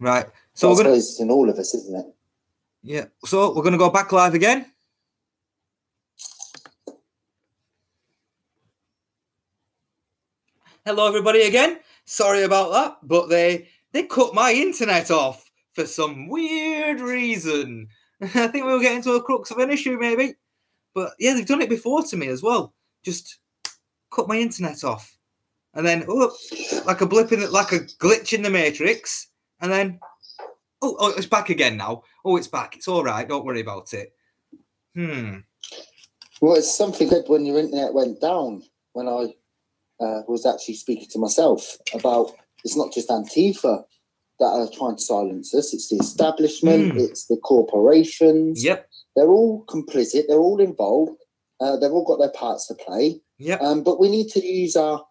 Right. So I suppose it's in all of us, isn't it? Yeah. So we're going to go back live again. Hello, everybody, again. Sorry about that, but they cut my internet off for some weird reason. I think we were getting to a crux of an issue, maybe. But yeah, they've done it before to me as well. Just cut my internet off, and then like a blip like a glitch in the matrix, and then oh, it's back again now. Oh, it's back. It's all right. Don't worry about it. Well, it's something good when your internet went down. When I was actually speaking to myself about it's not just Antifa that are trying to silence us. It's the establishment. It's the corporations. Yep. They're all complicit. They're all involved. They've all got their parts to play. Yep. But we need to use our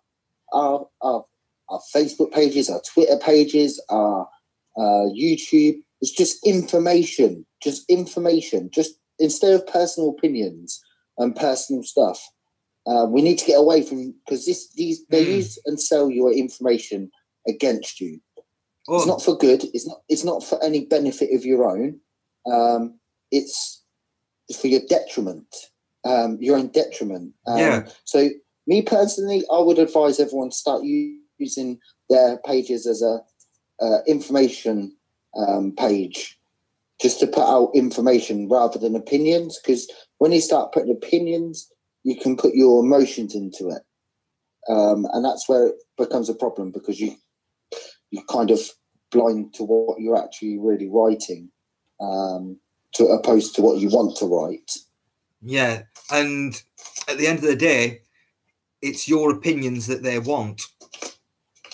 Facebook pages, our Twitter pages, our YouTube. It's just information. Just instead of personal opinions and personal stuff. We need to get away from, because they use and sell your information against you. Oh. It's not for good. It's not for any benefit of your own. It's for your detriment. Your own detriment. So me personally, I would advise everyone to start using their pages as a information page, just to put out information rather than opinions. Because when you start putting opinions, you can put your emotions into it, and that's where it becomes a problem, because you're kind of blind to what you're actually really writing, to opposed to what you want to write. Yeah, and at the end of the day, it's your opinions that they want.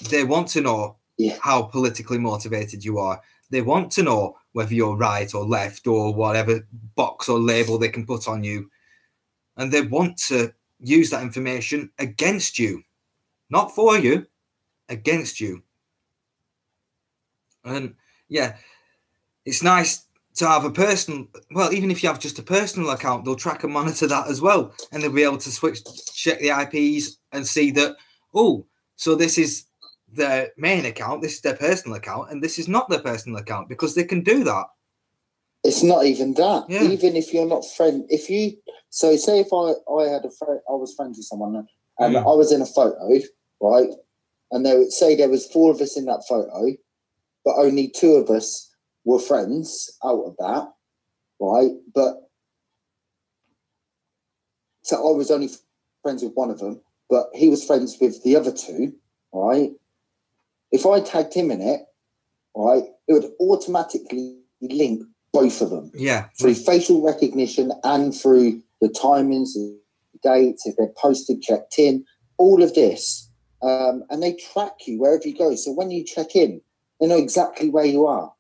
They want to know how politically motivated you are. They want to know whether you're right or left or whatever box or label they can put on you. And they want to use that information against you. Not for you, against you. And yeah, it's nice to have a personal, well, even if you have just a personal account, they'll track and monitor that as well. And they'll be able to check the IPs and see that, oh, so this is their main account, this is their personal account, and this is not their personal account, because they can do that. It's not even that. Yeah. Even if you're not so say if I had a friend, I was friends with someone, and I was in a photo, right? And they would say there was 4 of us in that photo, but only 2 of us were friends out of that, right? But so I was only friends with one of them, but he was friends with the other 2, right? If I tagged him in it, right, it would automatically link both of them. Yeah. Through facial recognition and through the timings, the dates, if they're posted, checked in, all of this. And they track you wherever you go. So when you check in, they know exactly where you are.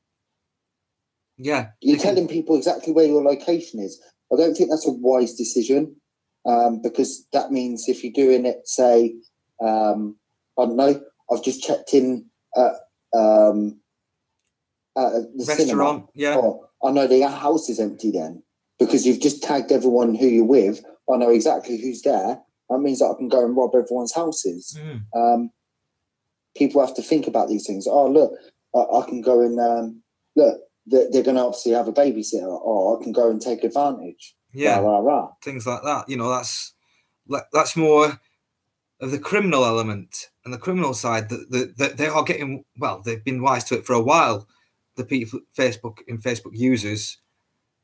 Yeah. You're telling people exactly where your location is. I don't think that's a wise decision, because that means if you're doing it, say, I don't know, I've just checked in at the restaurant, cinema. Yeah. Oh, I know the house is empty then, because you've just tagged everyone who you're with. I know exactly who's there. That means that I can go and rob everyone's houses. People have to think about these things. Oh, look, I can go and look, they're going to obviously have a babysitter. Oh, I can go and take advantage. Yeah, rah, rah, rah. Things like that. You know, that's more of the criminal element and the criminal side that they are getting. Well, they've been wise to it for a while. The people, Facebook users,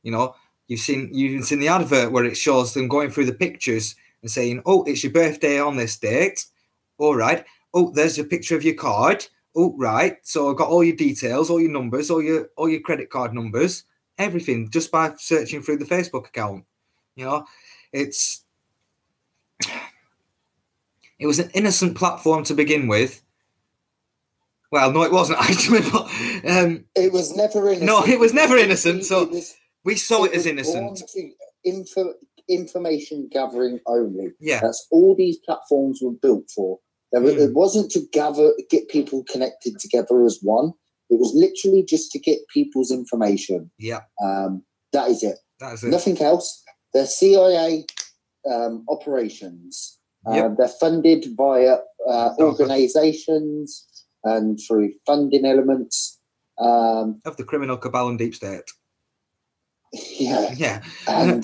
you know, you've even seen the advert where it shows them going through the pictures and saying, "Oh, it's your birthday on this date. All right. Oh, there's a picture of your card. Oh, right. So I've got all your details, all your numbers, all your credit card numbers, everything, just by searching through the Facebook account." You know, it was an innocent platform to begin with. Well, no, it wasn't actually, but it was never innocent. No, it was never innocent. So we saw it as innocent. Information gathering only. Yeah, that's all these platforms were built for. It wasn't to get people connected together as one. It was literally just to get people's information. Yeah, that is it. That is it. Nothing else. They're CIA operations. Yep. They're funded via organizations and through funding elements. Of the criminal cabal and deep state. Yeah. And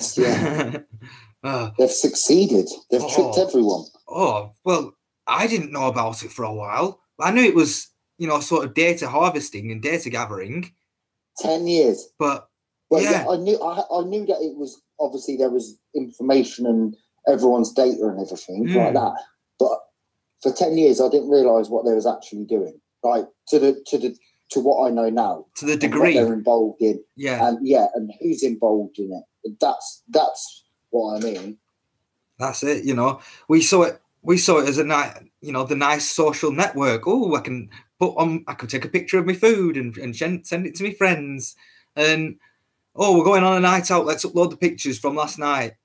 they've succeeded. They've tricked everyone. Oh, well, I didn't know about it for a while. I knew it was, sort of data harvesting and data gathering. 10 years. But I knew that it was, obviously there was information and everyone's data and everything like that. But for 10 years I didn't realise what they was actually doing. Like to what I know now. To the degree what they're involved in. Yeah. And who's involved in it. That's what I mean. That's it, We saw it as a the nice social network. Oh, I can take a picture of my food and send it to my friends. And we're going on a night out, let's upload the pictures from last night,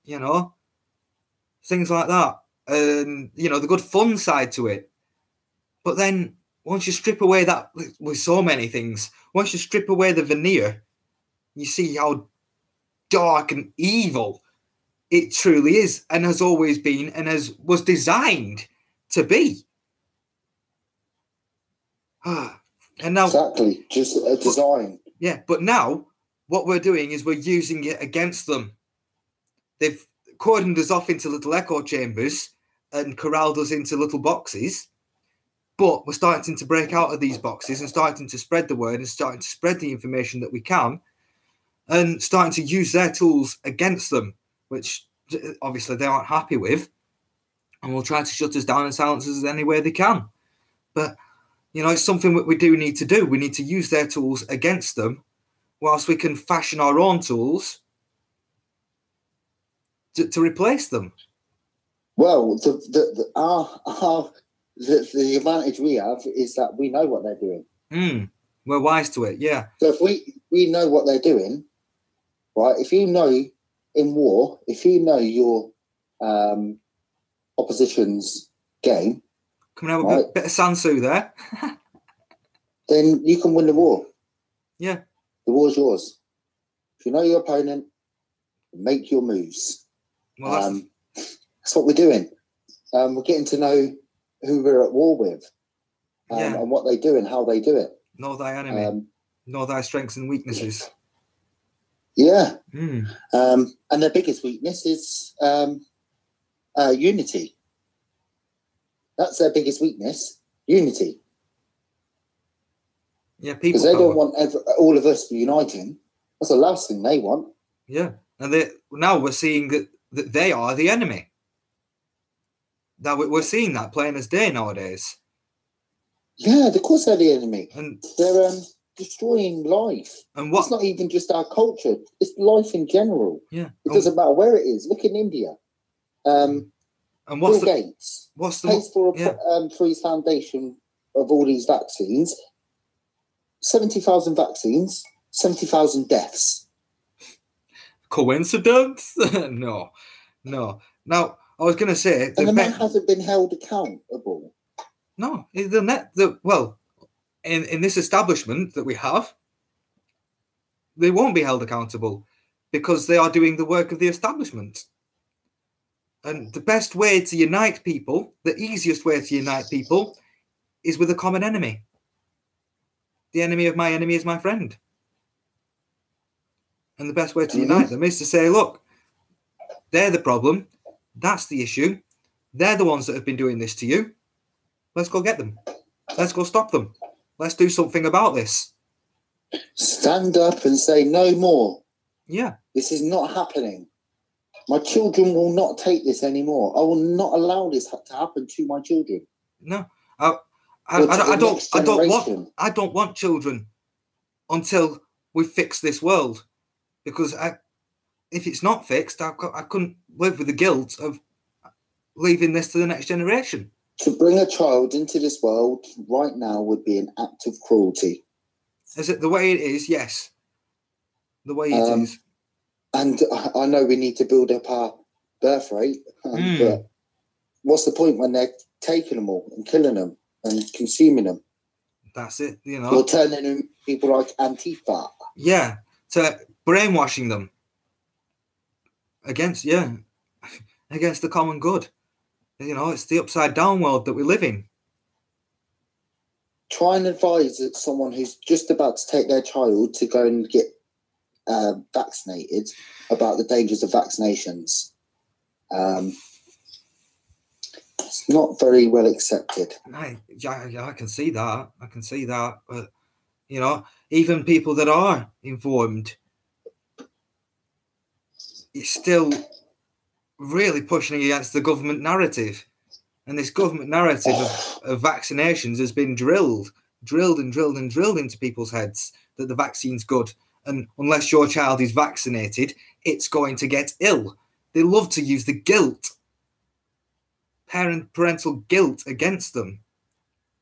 things like that. And the good fun side to it. But then once you strip away that, with so many things, once you strip away the veneer, you see how dark and evil it truly is, and has always been, and was designed to be. And now, exactly, just a design. But now what we're doing is we're using it against them. They've cordoned us off into little echo chambers and corralled us into little boxes. But we're starting to break out of these boxes and starting to spread the word and starting to spread the information that we can, and starting to use their tools against them, which obviously they aren't happy with, and will try to shut us down and silence us any way they can. But, it's something that we do need to do. We need to use their tools against them, whilst we can fashion our own tools to replace them. Well, the advantage we have is that we know what they're doing. We're wise to it, yeah. So if we know what they're doing, right? If you know in war, if you know your opposition's game, come and have a bit of Sansu there, then you can win the war. Yeah, the war's yours. If you know your opponent, make your moves. Well, that's what we're doing. We're getting to know who we're at war with, and what they do and how they do it. Know thy enemy. Know thy strengths and weaknesses. Yeah. And their biggest weakness is unity. That's their biggest weakness, unity. Yeah, people. Because they don't want all of us uniting. That's the last thing they want. Yeah, and now we're seeing that they are the enemy. Now we're seeing that plain as day nowadays. Yeah, of course they're the enemy. And they're destroying life. And what? It's not even just our culture. It's life in general. Yeah. It doesn't matter where it is. Look in India. And what's Bill Gates pays for his foundation of all these vaccines. 70,000 vaccines, 70,000 deaths. Coincidence? No. Now, I was going to say... And the man hasn't been held accountable. No. In this establishment that we have, they won't be held accountable because they are doing the work of the establishment. And the best way to unite people, the easiest way to unite people, is with a common enemy. The enemy of my enemy is my friend. And the best way to unite them is to say, look, they're the problem. That's the issue. They're the ones that have been doing this to you. Let's go get them. Let's go stop them. Let's do something about this. Stand up and say no more. Yeah. This is not happening. My children will not take this anymore. I will not allow this to happen to my children. No. I don't want children until we fix this world, because if it's not fixed, I couldn't live with the guilt of leaving this to the next generation. To bring a child into this world right now would be an act of cruelty. Is it the way it is? Yes, the way it is. And I know we need to build up our birth rate, but what's the point when they're taking them all and killing them and consuming them? That's it, You're turning in people like Antifa. Yeah, to brainwashing them against the common good. It's the upside down world that we live in. try and advise someone who's just about to take their child to go and get vaccinated about the dangers of vaccinations. It's not very well accepted. I can see that. But, you know, even people that are informed, it's still really pushing against the government narrative. And this government narrative of vaccinations has been drilled into people's heads that the vaccine's good. And unless your child is vaccinated, it's going to get ill. They love to use the guilt, parental guilt against them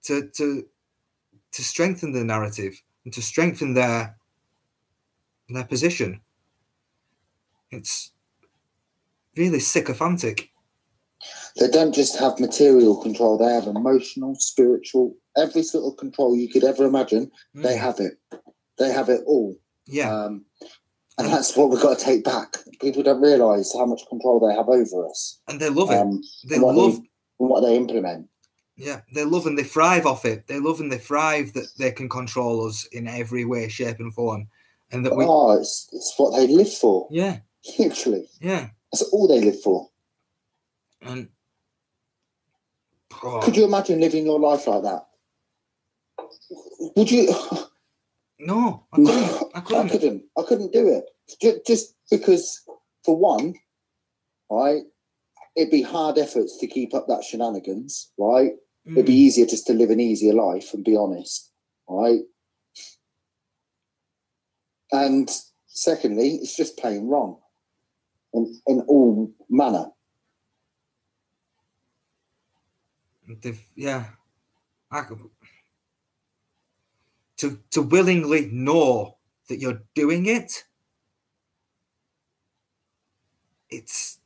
to strengthen the narrative and to strengthen their position. It's really sycophantic. They don't just have material control, they have emotional, spiritual, every sort of control you could ever imagine. They have it. They have it all. Yeah. And that's what we've got to take back. People don't realise how much control they have over us. And they love it. They love what they implement. Yeah, they love and they thrive off it. They love and they thrive that they can control us in every way, shape and form. And that it's what they live for. Yeah. Literally. Yeah. That's all they live for. And could you imagine living your life like that? Would you? No, I couldn't. I couldn't do it. Just because, for one, right, it'd be hard efforts to keep up that shenanigans, right? It'd be easier just to live an easier life and be honest, right? And secondly, it's just plain wrong in all manner. To willingly know that you're doing it, it's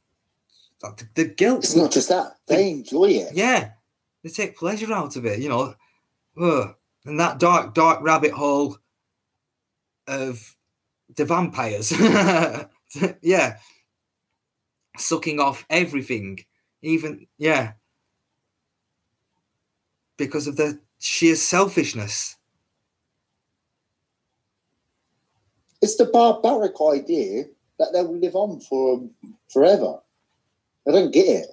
the guilt. It's not just that. They enjoy it. Yeah. They take pleasure out of it, you know. And that dark rabbit hole of the vampires. Yeah. Sucking off everything. Even, yeah. Because of the sheer selfishness. It's the barbaric idea that they will live on forever. I don't get it.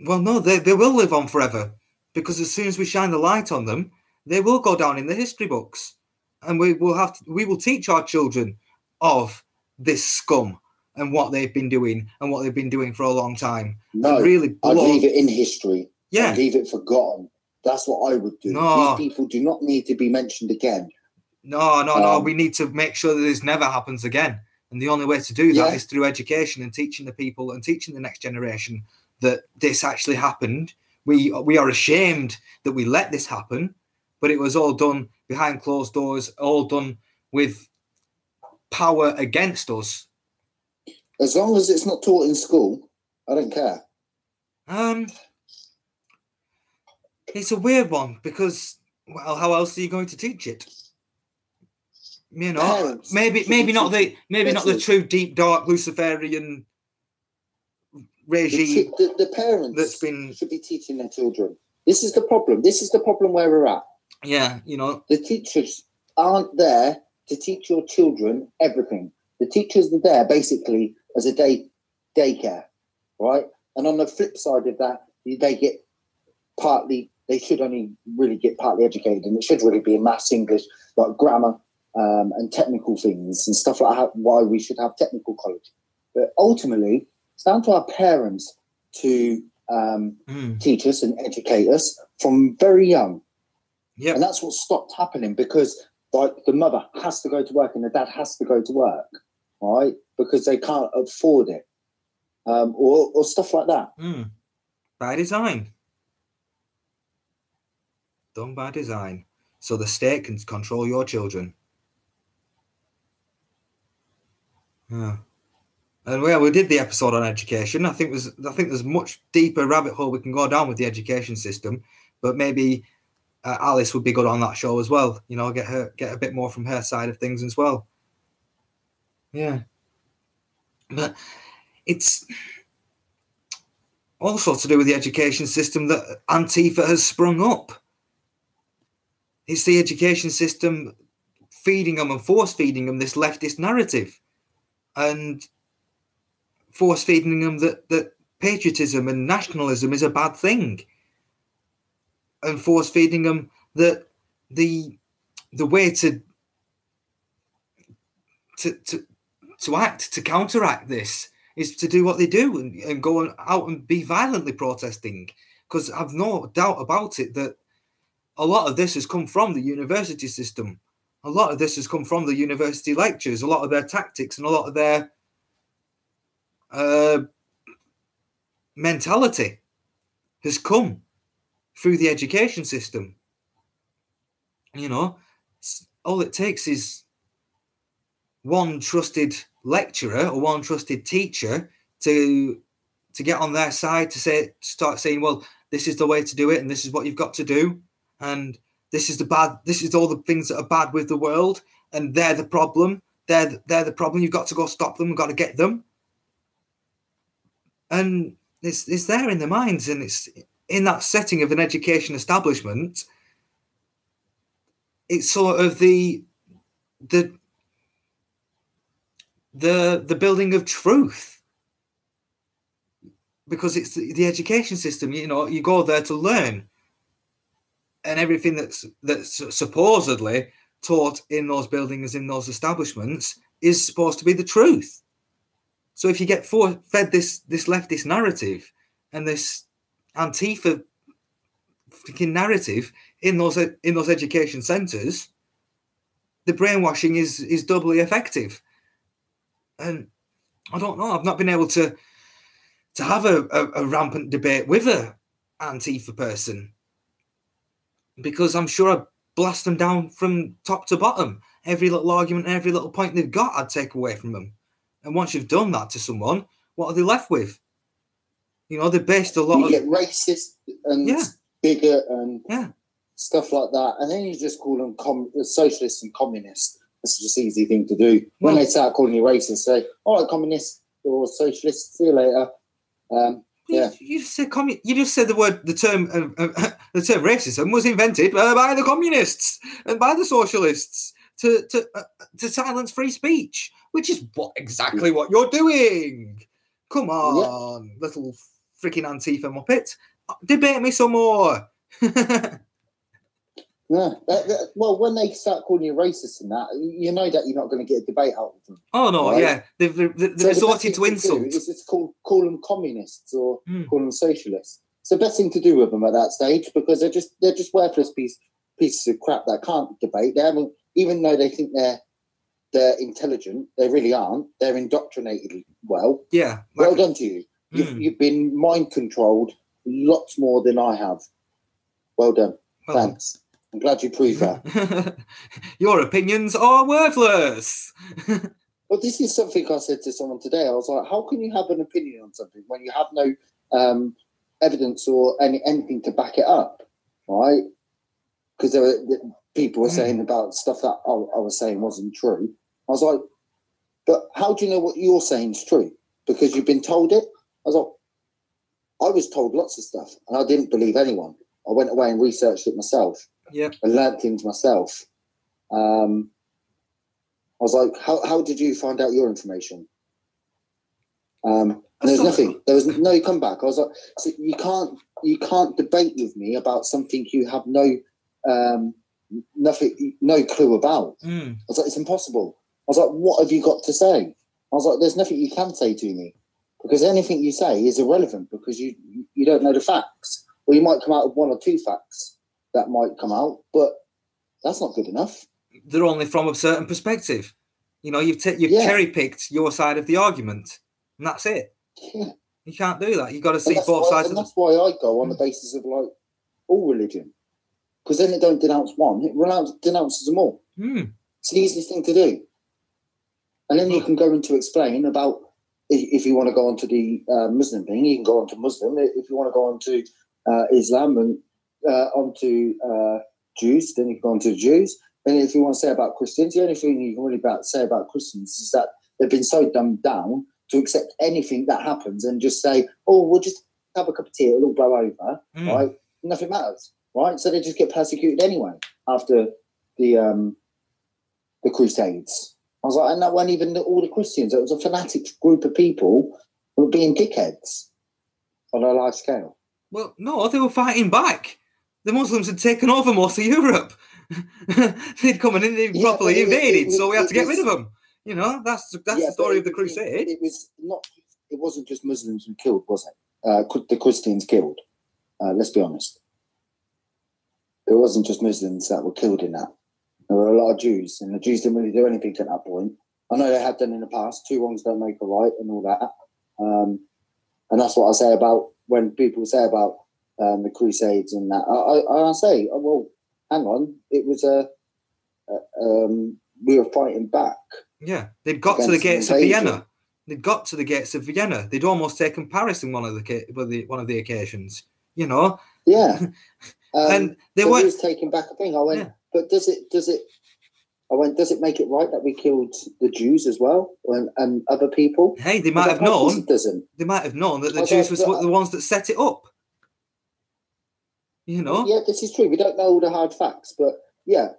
Well, no, they will live on forever, because as soon as we shine the light on them, they will go down in the history books, and we will teach our children of this scum and what they've been doing and what they've been doing for a long time. No, really I'd leave it in history. Yeah, I'd leave it forgotten. That's what I would do. No. These people do not need to be mentioned again. No. We need to make sure that this never happens again. And the only way to do that is through education and teaching the people and teaching the next generation that this actually happened. We are ashamed that we let this happen, but it was all done behind closed doors, all done with power against us. As long as it's not taught in school, I don't care. It's a weird one because, well, how else are you going to teach it? You know, Parents maybe not the true deep dark Luciferian regime. The parents should be teaching their children. This is the problem. This is the problem where we're at. Yeah, you know, the teachers aren't there to teach your children everything. The teachers are there basically as a daycare, right? And on the flip side of that, they should only really get partly educated, and it should really be in maths, English, like grammar, and technical things and stuff like that, why we should have technical college. But ultimately, it's down to our parents to teach us and educate us from very young. Yeah. And that's what stopped happening, because like the mother has to go to work and the dad has to go to work, right? Because they can't afford it, or stuff like that. By design. Done by design. So the state can control your children. Yeah. And we did the episode on education. I think there's much deeper rabbit hole we can go down with the education system, but maybe Alice would be good on that show as well. You know, get a bit more from her side of things as well. Yeah. But it's also to do with the education system that Antifa has sprung up. It's the education system feeding them and force feeding them this leftist narrative, and force feeding them that patriotism and nationalism is a bad thing, and force feeding them that the way to act, to counteract this, is to do what they do and go out and be violently protesting. Because I've no doubt about it that a lot of this has come from the university system. A lot of this has come from the university lectures, a lot of their tactics and a lot of their mentality has come through the education system. You know, all it takes is one trusted lecturer or one trusted teacher to get on their side, to start saying, well, this is the way to do it, and this is what you've got to do, and this is all the things that are bad with the world, and they're the problem. They're the problem. You've got to go stop them. We've got to get them. And it's there in their minds, and it's in that setting of an education establishment. It's sort of the building of truth, because it's the education system. You know, you go there to learn, and everything that's supposedly taught in those buildings, in those establishments, is supposed to be the truth. So if you get fed this leftist narrative and this Antifa freaking narrative in those education centres, the brainwashing is doubly effective. And I don't know, I've not been able to have a rampant debate with a Antifa person, because I'm sure I'd blast them down from top to bottom. Every little argument, every little point they've got, I'd take away from them. And once you've done that to someone, what are they left with? You know, they're based a lot you get racist and bigot and stuff like that, and then you just call them socialists and communists. That's just an easy thing to do. When they start calling you racist, say, all right, communists or socialists, see you later. You just said the term racism was invented by the communists and by the socialists to silence free speech, which is exactly what you're doing. Come on, little freaking Antifa muppet, debate me some more. Well, when they start calling you racist and that, you know that you're not going to get a debate out of them. Oh no, right? Yeah, they've resorted to insult. It's just call them communists or call them socialists. It's the best thing to do with them at that stage, because they're just worthless pieces of crap that can't debate. They haven't, even though they think they're intelligent, they really aren't. They're indoctrinated well. Yeah, well done to you. You've been mind controlled lots more than I have. Well done. Thanks. I'm glad you proved that. Your opinions are worthless. Well, this is something I said to someone today. I was like, how can you have an opinion on something when you have no evidence or anything to back it up, right? Because people were saying about stuff that I was saying wasn't true. I was like, but how do you know what you're saying is true? Because you've been told it? I was like, I was told lots of stuff, and I didn't believe anyone. I went away and researched it myself. Yeah, I learned things myself. I was like, how did you find out your information? And there was nothing. There was no comeback. I was like, so you can't debate with me about something you have no clue about. I was like, it's impossible. I was like, what have you got to say? I was like, there's nothing you can say to me, because anything you say is irrelevant, because you don't know the facts. Or you might come out with one or two facts that might come out, but that's not good enough. They're only from a certain perspective. You know, you've cherry-picked your side of the argument, and that's it. Yeah. You can't do that. You've got to see both sides. And that's why I go on the basis of, like, all religion. Because then it don't denounce one, it denounces them all. It's the easiest thing to do. And then you can go into explain about, if you want to go on to the Muslim thing, you can go on to Muslim. If you want to go on to Islam and onto Jews, then you can go on to the Jews. And if you want to say about Christians, the only thing you can really say about Christians is that they've been so dumbed down to accept anything that happens and just say, oh, we'll just have a cup of tea, it'll all blow over, right? Nothing matters, right? So they just get persecuted anyway. after the Crusades. I was like, and that weren't even all the Christians. It was a fanatic group of people who were being dickheads on a large scale. Well, no, they were fighting back. The Muslims had taken over most of Europe. They'd come in and they'd properly invaded, so we had to get rid of them. You know, that's the story of the Crusade. It wasn't just Muslims who killed, was it? The Christians killed. Let's be honest. It wasn't just Muslims that were killed in that. There were a lot of Jews, and the Jews didn't really do anything at that point. I know they had done in the past. 2 wrongs don't make a right, and all that. And that's what I say about when people say about the Crusades and that. I say, oh, well, hang on, it was we were fighting back. Yeah, they'd got to the gates of Vienna. They'd got to the gates of Vienna. They'd almost taken Paris in one of the occasions. You know. Yeah. And they so were taking back a thing. I went, yeah. But does it make it right that we killed the Jews as well and other people? Hey, they might have known. It doesn't. They might have known that the Jews were the ones that set it up. You know. Yeah, this is true. We don't know all the hard facts, but yeah.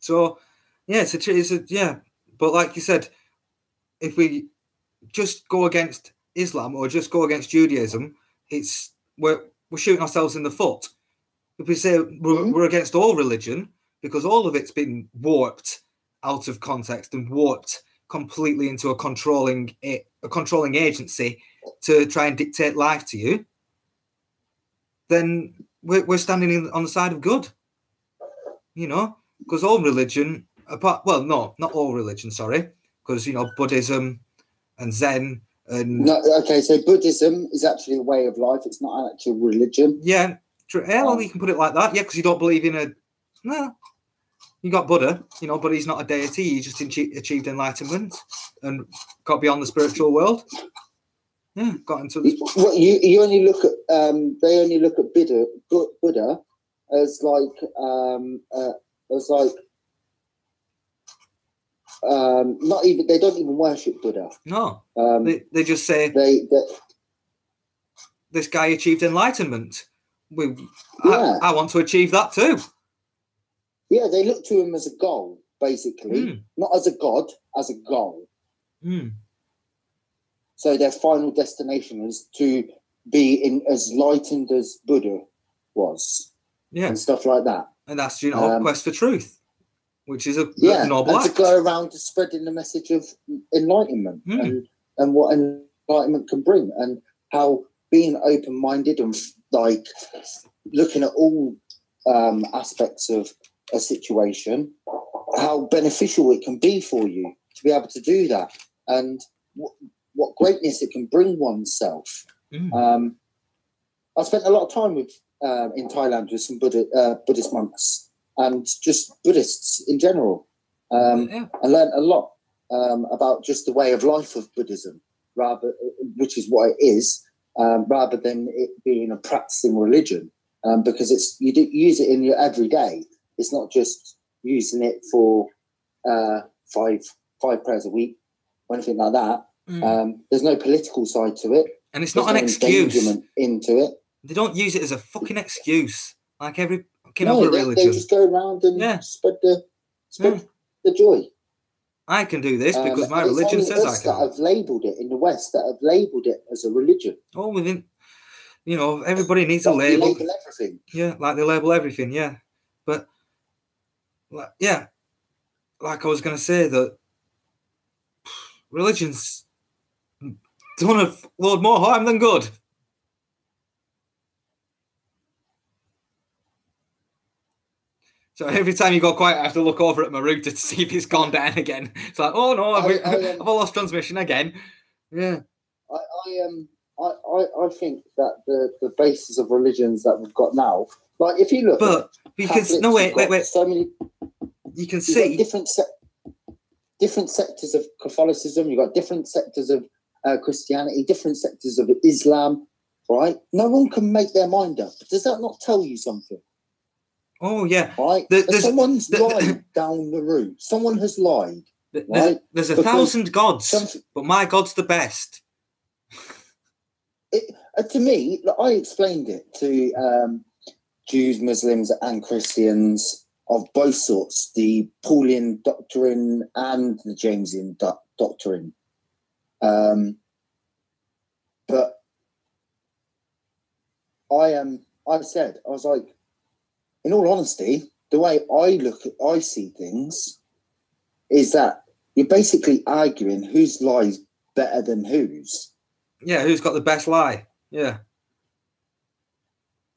So, yeah, it's a yeah. But like you said, if we just go against Islam or just go against Judaism, we're shooting ourselves in the foot. If we say we're against all religion, because all of it's been warped out of context and warped completely into a controlling agency to try and dictate life to you, then we're standing on the side of good. You know, because all religion, not all religion, sorry, because, you know, Buddhism and Zen and... No, okay, so Buddhism is actually a way of life. It's not an actual religion. Yeah, true. Well, you can put it like that. Yeah, because you don't believe in you got Buddha, you know, but he's not a deity. He just achieved enlightenment and got beyond the spiritual world. Yeah, got into this. Well, you only look at they only look at Buddha as not even, they don't even worship Buddha. No, they just say this guy achieved enlightenment. I want to achieve that too. Yeah, they look to him as a goal, basically, not as a god, as a goal. So their final destination is to be as enlightened as Buddha was, and stuff like that. And that's, you know, quest for truth, which is a noble act. To go around to spreading the message of enlightenment and what enlightenment can bring, and how being open-minded and like looking at all aspects of a situation, how beneficial it can be for you to be able to do that, and what greatness it can bring oneself. I spent a lot of time in Thailand with some Buddhist monks and just Buddhists in general. I learned a lot about just the way of life of Buddhism, which is what it is, rather than it being a practicing religion, because you use it in your everyday. It's not just using it for 5 prayers a week or anything like that. There's no political side to it, and it's not an excuse into it. They don't use it as a fucking excuse like every other religion. They just go around and spread the joy. I can do this because my religion says I can. That have labelled it in the West, that have labelled it as a religion. Oh, within, you know, everybody needs a label. They label everything. Yeah, like they label everything. Yeah, but like I was going to say that religion's done a load more harm than good. So every time you go quiet, I have to look over at my router to see if it's gone down again. It's like, oh no, I've lost transmission again. Yeah. I think that the basis of religions that we've got now, like if you look, but because Catholics, no wait, so many, you can see different sectors of Catholicism. You've got different sectors of Christianity, different sectors of Islam, right? No one can make their mind up. Does that not tell you something? Oh yeah, right. Someone's lied down the route. Someone has lied. Right? There's 1,000 gods, but my God's the best. To me, I explained it to Jews, Muslims, and Christians of both sorts, the Pauline doctrine and the Jamesian doctrine. But I was like, in all honesty, the way I see things is that you're basically arguing whose lie's better than whose. Yeah, who's got the best lie? Yeah.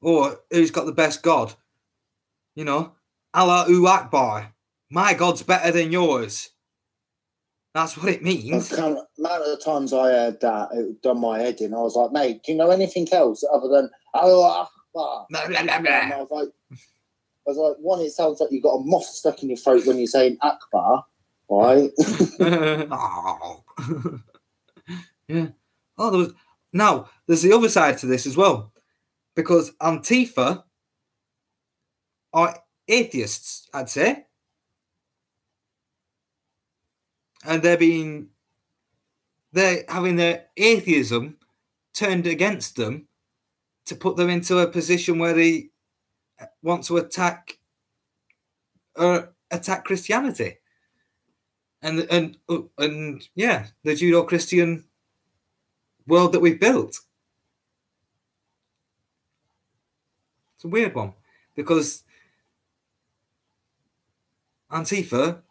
Or who's got the best God? You know, Allahu Akbar. My God's better than yours. That's what it means. The amount of times I heard that, it done my head in. I was like, mate, do you know anything else other than Allahu Akbar? And I was like, one, it sounds like you've got a moth stuck in your throat when you're saying Akbar, right? Oh. Yeah. Oh, there's the other side to this as well, because Antifa are atheists, I'd say, and they're having their atheism turned against them to put them into a position where they want to attack Christianity, and yeah, the Judeo-Christian world that we've built. It's a weird one, because Antifa,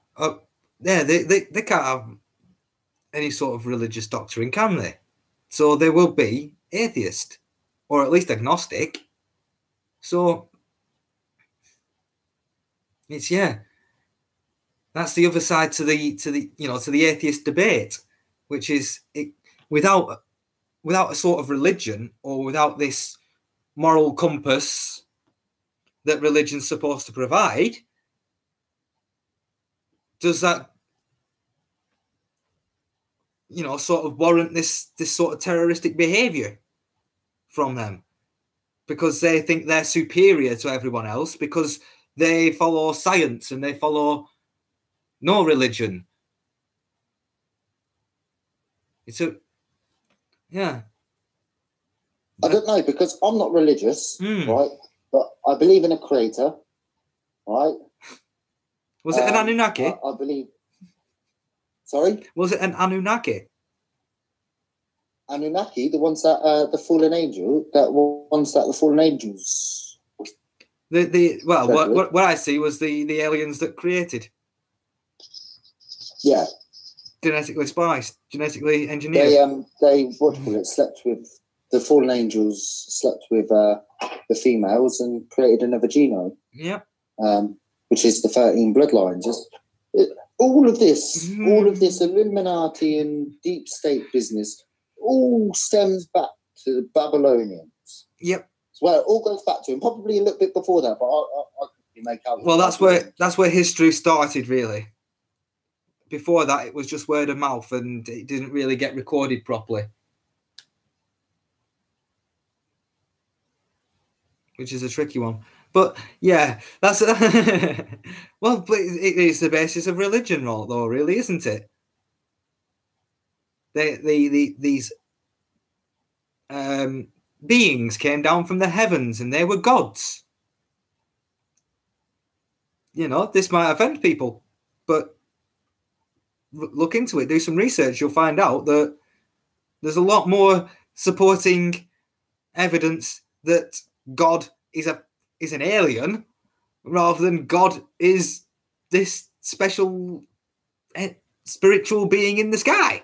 they can't have any sort of religious doctrine, can they? So they will be atheist, or at least agnostic. So it's, yeah, that's the other side to the atheist debate, which is without a sort of religion, or without this moral compass that religion's supposed to provide, does that, sort of warrant this sort of terroristic behavior from them, because they think they're superior to everyone else because they follow science and they follow no religion? Yeah. I don't know, because I'm not religious, right? But I believe in a creator, right? Was it an Anunnaki? I believe. Sorry? Was it an Anunnaki? Anunnaki, the ones that the fallen angels. What I see was the aliens that created. Yeah. Genetically spliced, genetically engineered. They slept with the fallen angels, slept with the females and created another genome. Yeah. Which is the 13 bloodlines. All of this Illuminati and deep state business all stems back to the Babylonians. Yep. So it all goes back to, and probably a little bit before that, but I couldn't make out. Well, that's where history started, really. Before that, it was just word of mouth, and it didn't really get recorded properly, which is a tricky one. But yeah, that's well, but it is the basis of religion, though, really, isn't it? These beings came down from the heavens, and they were gods. This might offend people, but look into it, do some research. You'll find out that there's a lot more supporting evidence that God is an alien, rather than God is this special spiritual being in the sky.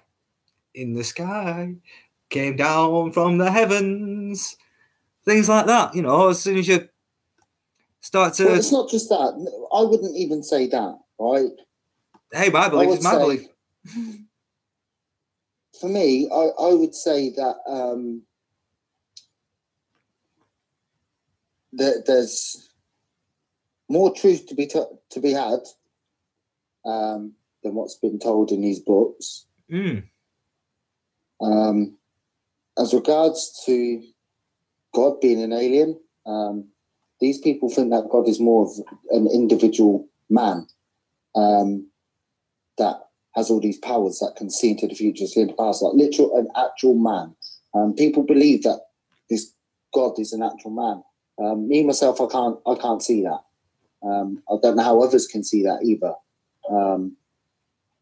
In the sky, came down from the heavens. Things like that, as soon as you start to... Well, it's not just that. I wouldn't even say that, right? Hey, my belief is my belief. For me, I would say that there's more truth to be had than what's been told in these books. As regards to God being an alien, these people think that God is more of an individual man that has all these powers that can see into the future, see into the past, like an actual man. People believe that this God is an actual man. Me myself, I can't see that. I don't know how others can see that either.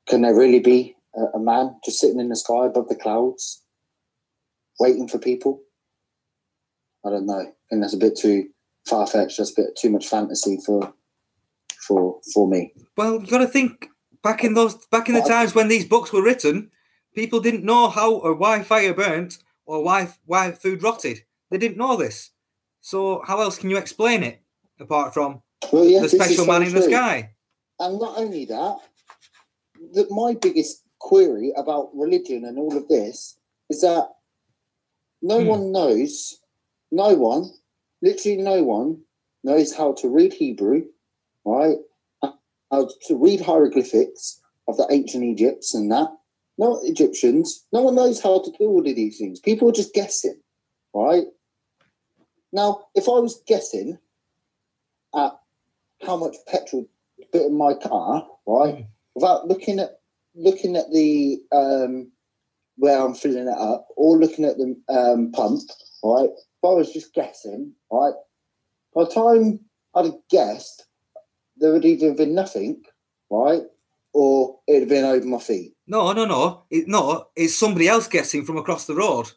Can there really be a man just sitting in the sky above the clouds, waiting for people? I don't know. I think that's a bit too far-fetched. That's a bit too much fantasy for me. Well, you got to think back in the times when these books were written, people didn't know how or why fire burnt or why food rotted. They didn't know this. So how else can you explain it apart from the special man in the sky? And not only that, my biggest query about religion and all of this is that no one knows, literally no one knows how to read Hebrew, right? How to read hieroglyphics of the ancient Egypts and that. No Egyptians, no one knows how to do all of these things. People are just guessing, right? Now, if I was guessing at how much petrol to put in my car, right, without looking at the where I'm filling it up or looking at the pump, right, if I was just guessing, right, by the time I'd have guessed, there would either have been nothing, right, or it'd have been over my feet. No. It's somebody else guessing from across the road.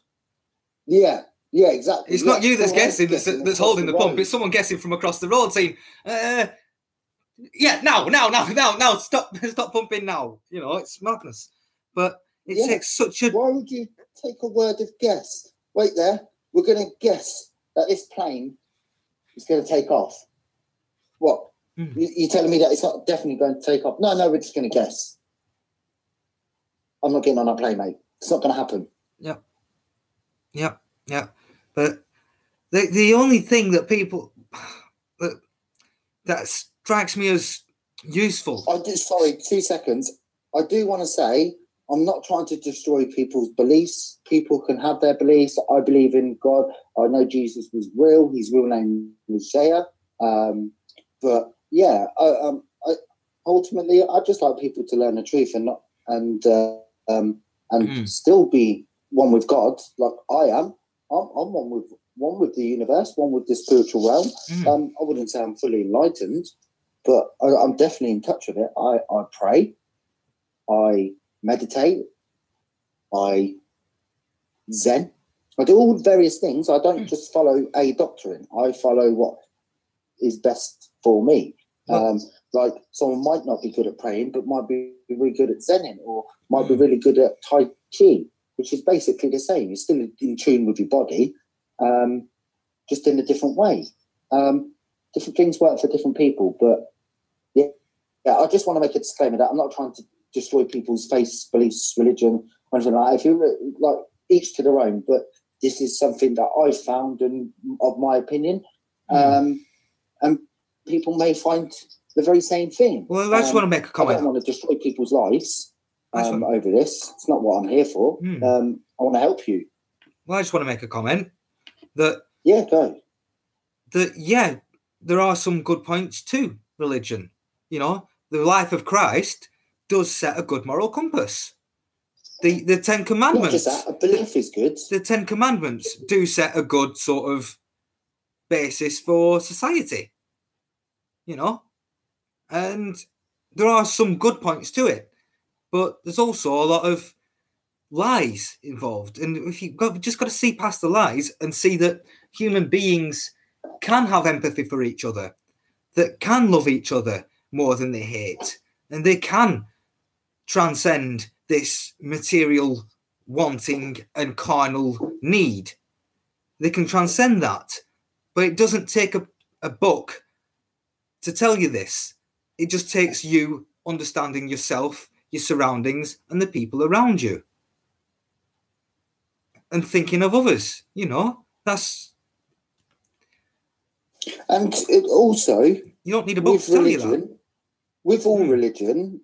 Yeah, exactly. It's not you that's guessing that's holding the pump. It's someone guessing from across the road saying, now, stop pumping now. You know, it's madness. But it takes such a... Why would you take a word of guess? Wait there, we're going to guess that this plane is going to take off. What? You're telling me that it's not definitely going to take off? No, we're just going to guess. I'm not getting on that plane, mate. It's not going to happen. Yeah. But the only thing that people... that strikes me as useful... Sorry, 2 seconds. I do want to say, I'm not trying to destroy people's beliefs. People can have their beliefs. I believe in God. I know Jesus was real. His real name was Shea. But yeah, I ultimately, I just like people to learn the truth and still be one with God, like I am. I'm one with the universe, one with the spiritual realm. I wouldn't say I'm fully enlightened, but I'm definitely in touch with it. I pray, I meditate, I zen. I do all various things. I don't just follow a doctrine. I follow what is best for me. Like someone might not be good at praying, but might be really good at zenning, or might be really good at Tai Chi, which is basically the same. You're still in tune with your body, just in a different way. Different things work for different people, but yeah, I just want to make a disclaimer that I'm not trying to destroy people's faith, beliefs, religion, or anything like that. If you like, each to their own, but this is something that I've found and of my opinion, and people may find the very same thing. Well, I just want to make a comment. I don't want to destroy people's lives over this. It's not what I'm here for. I want to help you. Well, I just want to make a comment that... Yeah, go. That, there are some good points to religion. You know, the life of Christ does set a good moral compass. The Ten Commandments... Not just that, a belief is good. The Ten Commandments do set a good sort of basis for society. You know? And there are some good points to it. But there's also a lot of lies involved. And if you've just got to see past the lies and see that human beings can have empathy for each other, that can love each other more than they hate, and they can transcend this material wanting and carnal need. They can transcend that. But it doesn't take a book to tell you this. It just takes you understanding yourself, your surroundings, and the people around you. And thinking of others, you know, that's... And it also... You don't need a book to tell you that. With all religion,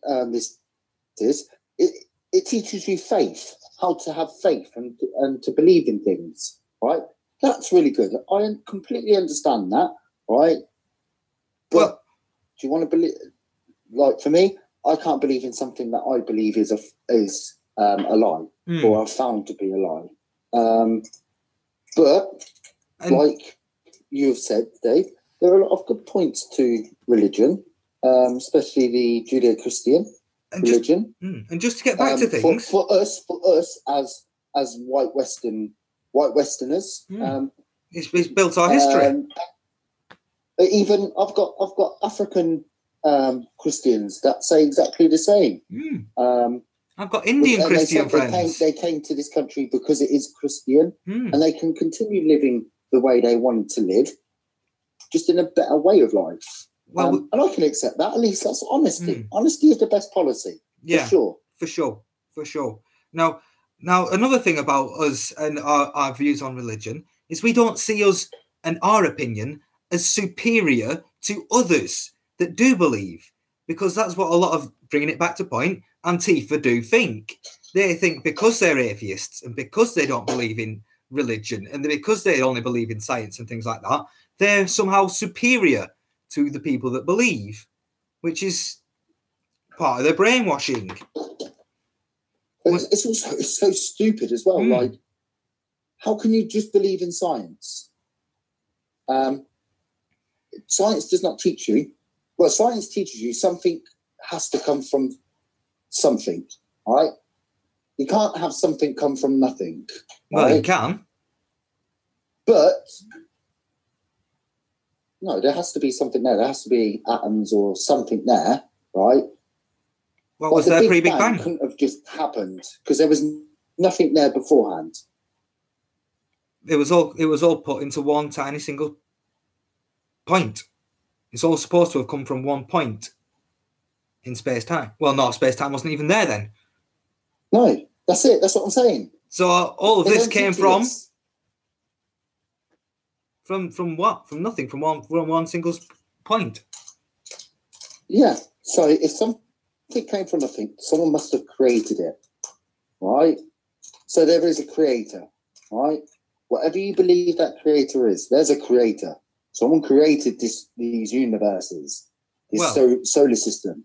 it teaches you faith, how to have faith and to believe in things, right? That's really good. I completely understand that, right? But do you want to believe... Like, for me, I can't believe in something that I believe is a lie, or I've found to be a lie. But you've said, Dave, there are a lot of good points to religion, especially the Judeo-Christian religion. And just to get back to things, for us as white Westerners, it's built our history. Even I've got African Christians that say exactly the same. I've got Indian Christian friends. They came to this country because it is Christian, and they can continue living the way they wanted to live, just in a better way of life. Well, and I can accept that. At least that's honesty. Honesty is the best policy. Yeah, for sure. Now, another thing about us and our views on religion is we don't see us and our opinion as superior to others that do believe, because that's what a lot of, bringing it back to point, Antifa do think. They think because they're atheists and because they don't believe in religion and because they only believe in science and things like that, they're somehow superior to the people that believe, which is part of their brainwashing. It's also so stupid as well. Like, how can you just believe in science? Science does not teach you. Well, science teaches you something has to come from something, all right? You can't have something come from nothing. Well, right? You can. But, no, there has to be something there. There has to be atoms or something there, right? What was there pre-Big Bang? Couldn't have just happened because there was nothing there beforehand. It was all put into one tiny single point. It's all supposed to have come from one point in space-time. Well, no, space-time wasn't even there then. No, that's it. That's what I'm saying. So all of this came from what? From nothing. From one single point. Yeah. So if something came from nothing, someone must have created it, right? So there is a creator, right? Whatever you believe that creator is, there's a creator. Someone created these universes, this solar system.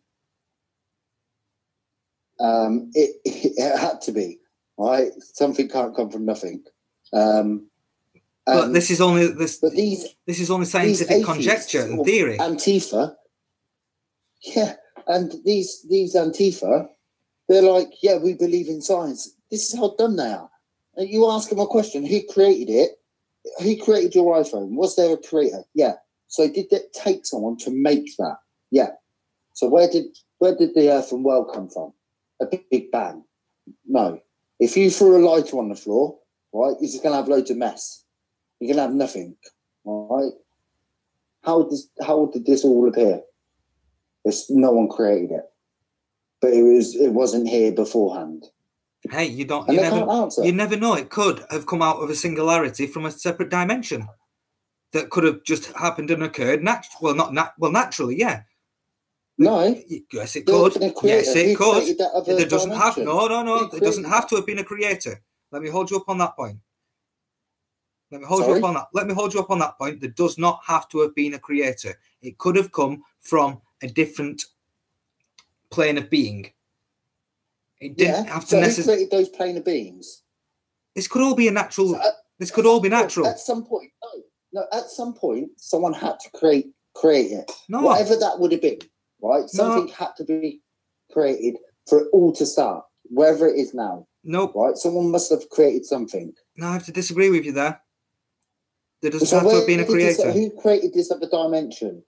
It had to be, right? Something can't come from nothing. But this is only this is only scientific conjecture and theory. Antifa, yeah, and these Antifa, they're like, yeah, we believe in science. This is how dumb they are. And you ask them a question: who created it? Who created your iPhone? Was there a creator? Yeah. So did it take someone to make that? Yeah. So where did the Earth and world come from? A big bang? No. If you threw a lighter on the floor, right, you're just gonna have loads of mess. You're gonna have nothing. All right. How did this all appear? No one created it, but it wasn't here beforehand. Hey, you never know. It could have come out of a singularity from a separate dimension that could have just happened and occurred naturally. Yeah. No. Yes, it could. Yes, it could. It doesn't have. No. It doesn't have to have been a creator. Let me hold you up on that point. Let me hold you up on that point. There does not have to have been a creator. It could have come from a different plane of being. It didn't have to necessarily. Who created those plane of beings? This could all be a natural. This could all be natural. At some point, no. At some point, someone had to create it. No. Whatever that would have been, right? Something had to be created for it all to start, wherever it is now. Nope. Right? Someone must have created something. No, I have to disagree with you there. There doesn't have to have been a creator. Who created this other dimension?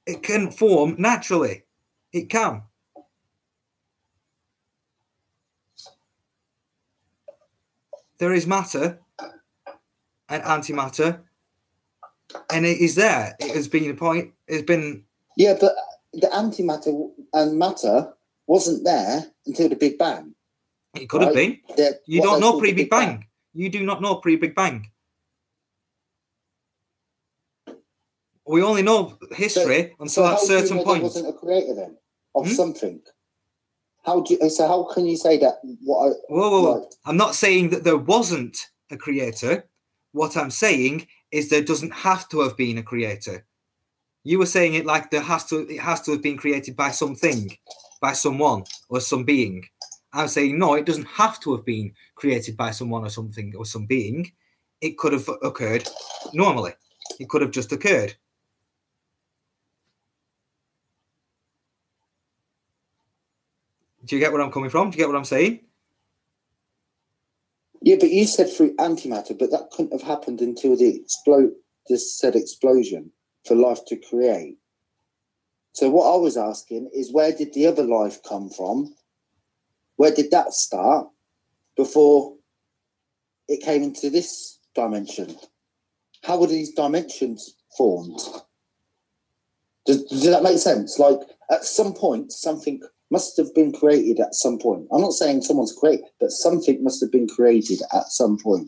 It can form naturally. It can. There is matter and antimatter, and it is there. It has been a point. It's been. Yeah, but the antimatter and matter wasn't there until the Big Bang. It could have been. You don't know pre-Big Bang. You do not know pre-Big Bang. We only know history until that certain point. There wasn't a creator then of something. How can you say that? Whoa. I'm not saying that there wasn't a creator. What I'm saying is there doesn't have to have been a creator. You were saying it like it has to have been created by something, by someone or some being. I'm saying no, it doesn't have to have been created by someone or something or some being. it could have occurred normally. It could have just occurred. Do you get where I'm coming from? Do you get what I'm saying? Yeah, but you said through antimatter, but that couldn't have happened until this said explosion for life to create. So what I was asking is, where did the other life come from? Where did that start before it came into this dimension? How were these dimensions formed? Does that make sense? Like, at some point, something must have been created at some point. I'm not saying someone's created, but something must have been created at some point.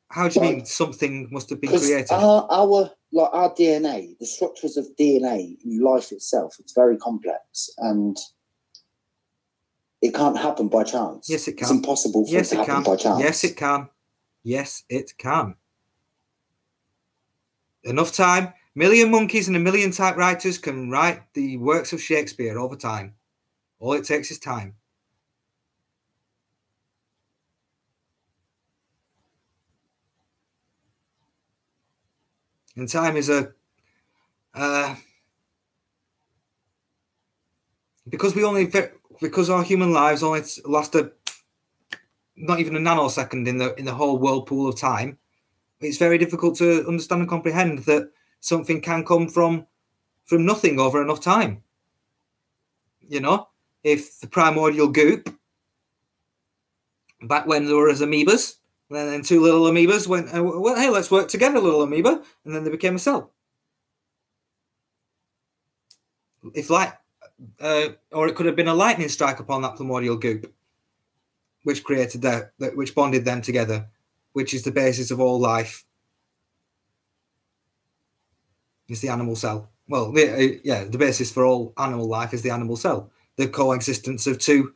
How do you mean something must have been created? Our DNA, the structures of DNA in life itself, it's very complex, and it can't happen by chance. Yes, it can. It's impossible for it to happen by chance. Yes, it can. Yes, it can. Enough time. A million monkeys and a million typewriters can write the works of Shakespeare over time. All it takes is time. And time is because our human lives only last not even a nanosecond in the whole whirlpool of time. It's very difficult to understand and comprehend that something can come from nothing over enough time. You know, if the primordial goop, back when there were amoebas, and then two little amoebas went, well, hey, let's work together, little amoeba, and then they became a cell. If or it could have been a lightning strike upon that primordial goop, which created which bonded them together, which is the basis of all life. It's the animal cell. Well, yeah, the basis for all animal life is the animal cell, the coexistence of two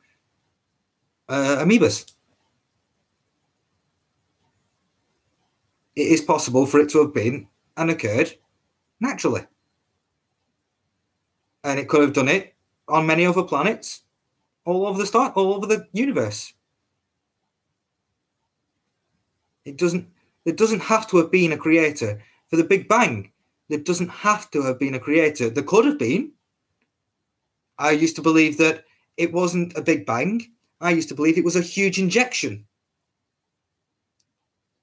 amoebas. It is possible for it to have been and occurred naturally. And it could have done it on many other planets, all over the universe. It doesn't have to have been a creator. For the Big Bang, there doesn't have to have been a creator. There could have been. I used to believe that it wasn't a Big Bang. I used to believe it was a huge injection.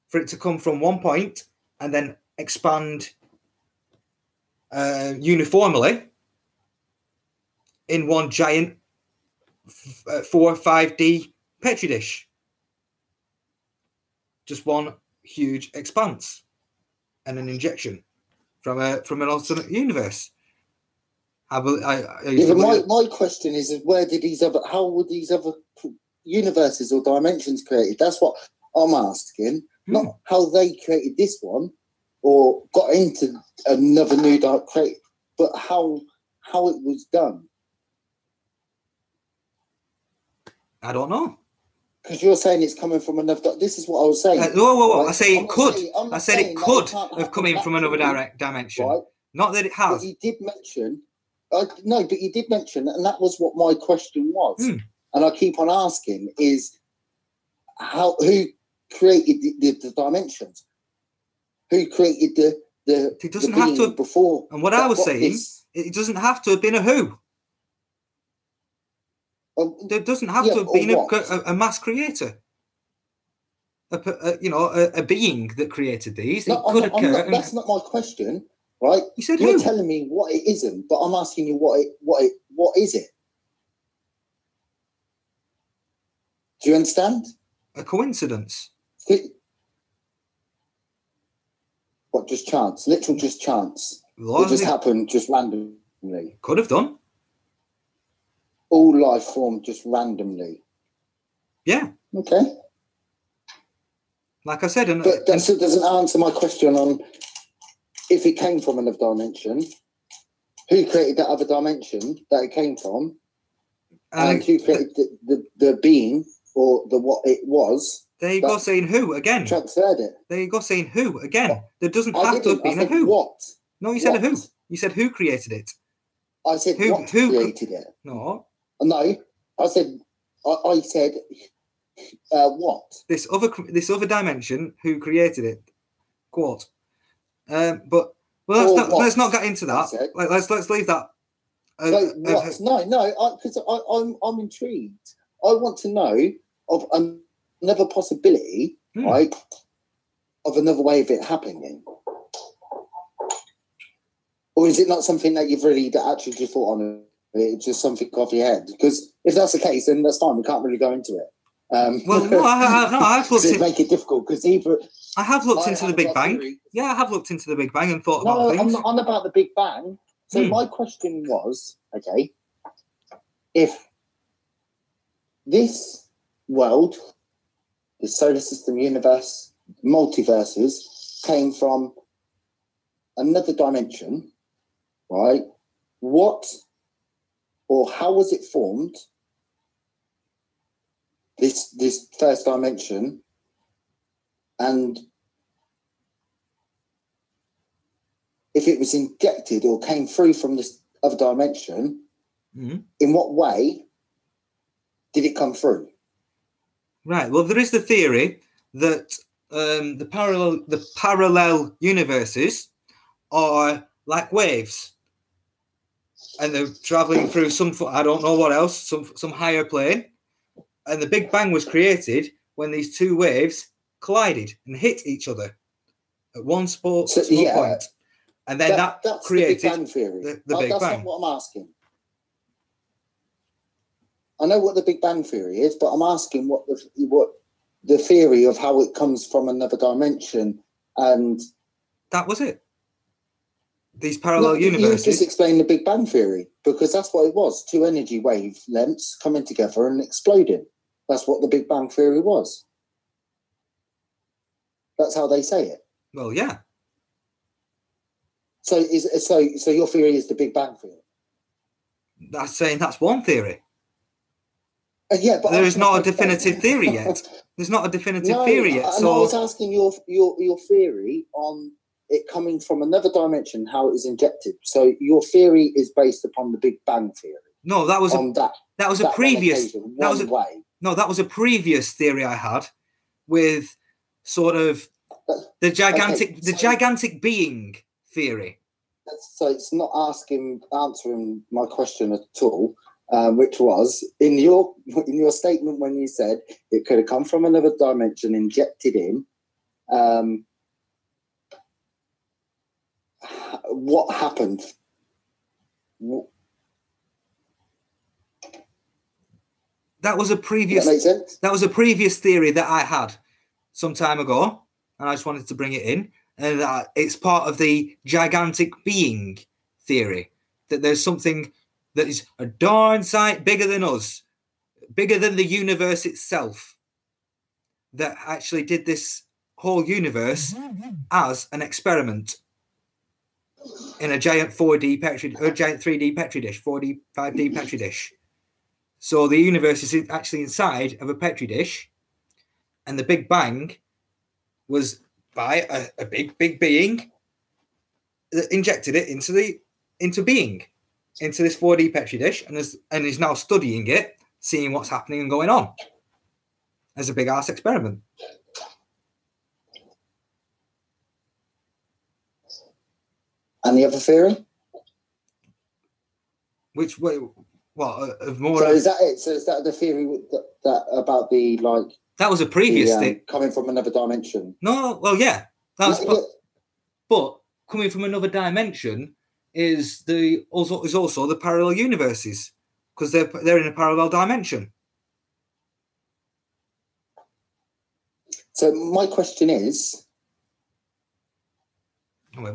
For it to come from one point and then expand uniformly in one giant 4 or 5D petri dish. Just one huge expanse and an injection from an alternate universe. My question is how were these other universes or dimensions created? That's what I'm asking. Not how they created this one or got into another new create, but how it was done. I don't know. Because you're saying it's coming from another. This is what I was saying. Whoa! Right? I say it could. I said it could have come in from another dimension. Right? Not that it has. But you did mention. No, but you did mention, and that was what my question was. And I keep on asking: is who created the dimensions? Who created the? It doesn't have to have before. And what I was saying, it doesn't have to have been a who. There doesn't have to have been a mass creator. A being that created these. That's not my question, right? You said you're telling me what it isn't, but I'm asking you what is it? Do you understand? A coincidence. What? Just chance? Literal just chance? It just happened just randomly. Could have done. All life formed just randomly. Yeah. Okay. Like I said, but that still doesn't answer my question on if it came from another dimension. Who created that other dimension that it came from, and who created the being or the what it was? There you go, saying who again. Transferred it. There you go, saying who again. There doesn't have to have been a who. What? No, you said a who. You said who created it. I said who created it. No. No, I said What? This other dimension, who created it? Quote. But let's not get into that. Let's leave that. So what? No, because I'm intrigued. I want to know of another possibility, right? Of another way of it happening. Or is it not something that you've really actually just thought on? It's just something off your head? Because if that's the case, then that's fine. We can't really go into it. Well, no, I've looked. It make it difficult because either I have looked into the Big Bang. Theory. Yeah, I have looked into the Big Bang and thought about things. I'm not on about the Big Bang. So my question was, okay, if this world, the solar system, universe, multiverses came from another dimension, right? What or how was it formed? This first dimension, and if it was injected or came through from this other dimension, in what way did it come through? Right. Well, there is the theory that the parallel universes are like waves, and they're traveling through I don't know what else, some higher plane, and the Big Bang was created when these two waves collided and hit each other at one small point, and then that's created the Big Bang theory. The Big Bang. That's not what I'm asking. I know what the Big Bang theory is, but I'm asking what the theory of how it comes from another dimension, and that was it. These parallel universes. You just explained the Big Bang theory, because that's what it was: two energy wavelengths coming together and exploding. That's what the Big Bang theory was. That's how they say it. Well, yeah. So your theory is the Big Bang theory. That's saying that's one theory. Yeah, but there is not a definitive theory yet. There's not a definitive theory yet. So I was asking your theory on it coming from another dimension, how it is injected. So your theory is based upon the Big Bang theory. No, that was a previous theory I had with sort of the gigantic being theory. So it's not answering my question at all, which was in your statement when you said it could have come from another dimension, injected in. What happened? That was a previous. That makes sense? That was a previous theory that I had some time ago, and I just wanted to bring it in. And it's part of the gigantic being theory, that there's something that is a darn sight bigger than us, bigger than the universe itself, that actually did this whole universe as an experiment in a giant 4D Petri, or giant 3D Petri dish, 4D, 5D Petri dish. So the universe is actually inside of a Petri dish, and the Big Bang was by a big being that injected it into being, into this 4D Petri dish, and is now studying it, seeing what's happening and going on as a big ass experiment. And the other theory? Which way? What of more? So is that it? So is that the theory that about the like? That was a previous thing coming from another dimension. No, well, yeah, but coming from another dimension is also the parallel universes, because they're in a parallel dimension. So my question is,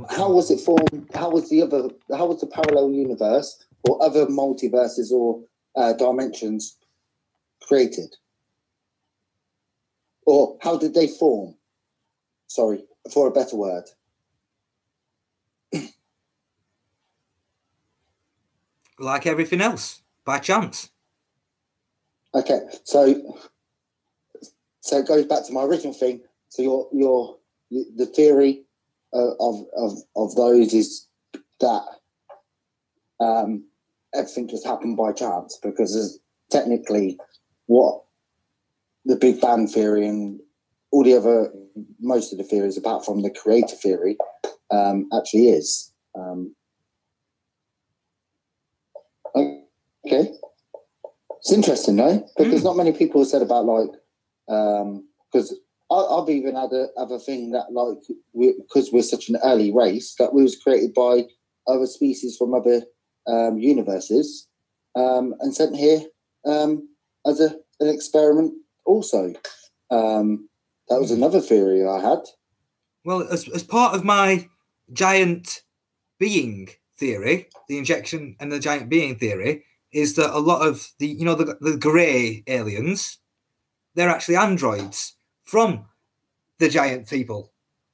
how was it formed? How was the parallel universe or other multiverses or dimensions created? Or how did they form? Sorry, for a better word. Like everything else, by chance. Okay, so it goes back to my original thing. So the theory of those is that everything just happened by chance, because technically what the Big Bang theory and all the other, most of the theories, apart from the creator theory, actually is. Okay. It's interesting, though, because not many people have said about, like, because I've even had a thing that, like, because we're such an early race, that we was created by other species from other universes and sent here as an experiment also. That was another theory I had. Well, as part of my giant being theory, the injection and the giant being theory, is that a lot of the grey aliens, they're actually androids from the giant people,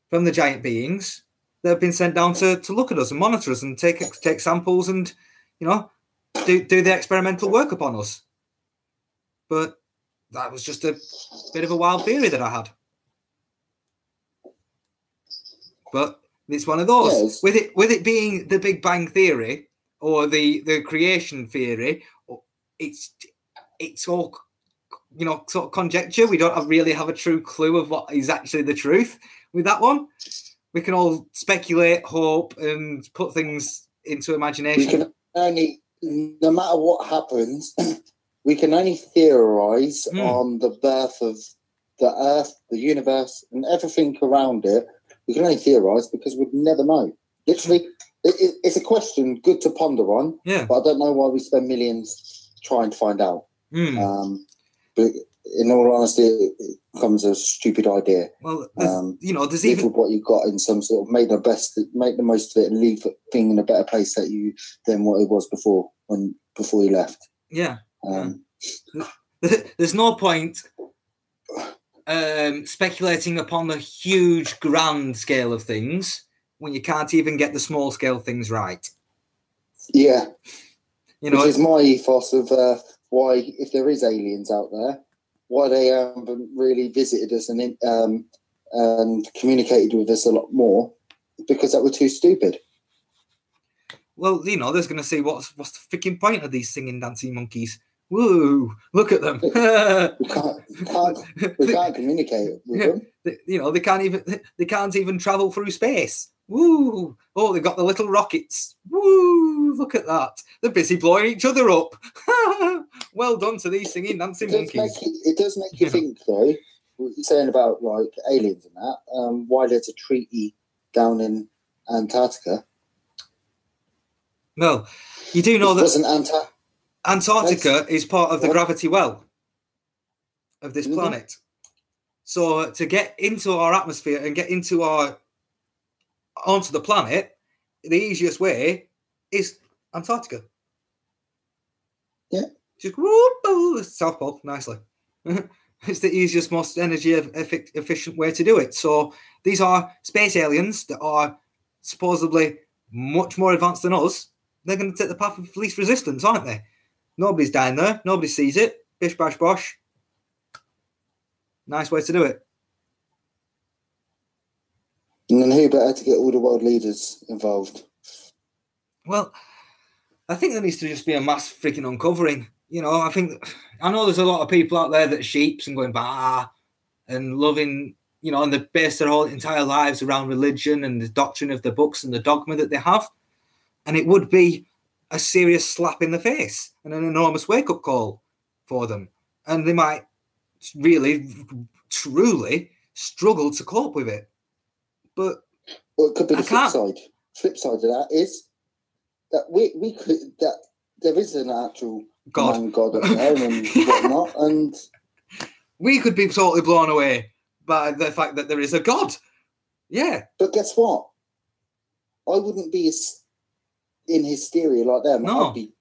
from the giant beings that have been sent down to look at us and monitor us and take samples and, do the experimental work upon us. But that was just a bit of a wild theory that I had. But it's one of those. Yes. With it being the Big Bang theory or the creation theory, it's all, sort of conjecture. We don't really have a true clue of what is actually the truth with that one. We can all speculate, hope, and put things into imagination. We can only, no matter what happens, we can only theorize on the birth of the Earth, the universe, and everything around it. We can only theorize because we'd never know. Literally, it's a question good to ponder on, but I don't know why we spend millions trying to find out. But in all honesty, it becomes a stupid idea. Well, there's live with what you've got in some sort of make the most of it, and leave thing in a better place than what it was before you left. Yeah. There's no point speculating upon the huge, grand scale of things when you can't even get the small scale things right. Yeah. Which is my ethos of why, if there is aliens out there, why they haven't really visited us and communicated with us a lot more, because that we're too stupid. Well, there's going to say, what's the freaking point of these singing, dancing monkeys? Woo! Look at them. we can't communicate with them. They can't even travel through space. Woo! Oh, they've got the little rockets. Woo! Look at that. They're busy blowing each other up. Well done to these singing, dancing monkeys. It does make you think, though, what you're saying about, like, aliens and that, why there's a treaty down in Antarctica. Well, you do know that Antarctica is part of the gravity well of this planet. So to get into our atmosphere and get onto the planet, the easiest way is Antarctica. Yeah. Just whoop, South Pole, nicely. It's the easiest, most energy efficient way to do it. So these are space aliens that are supposedly much more advanced than us. They're going to take the path of least resistance, aren't they? Nobody's dying there. Nobody sees it. Bish, bash, bosh. Nice way to do it. And then who better to get all the world leaders involved? Well, I think there needs to just be a mass freaking uncovering. I know there's a lot of people out there that are sheeps and going, bah, and loving, and they base their whole entire lives around religion and the doctrine of the books and the dogma that they have. And it would be a serious slap in the face and an enormous wake-up call for them. And they might really, truly struggle to cope with it. But it could be the flip side. Flip side of that is that we could, that there is an actual God up there and whatnot, and we could be totally blown away by the fact that there is a God. Yeah. But guess what? I wouldn't be in hysteria like them. No. I'd be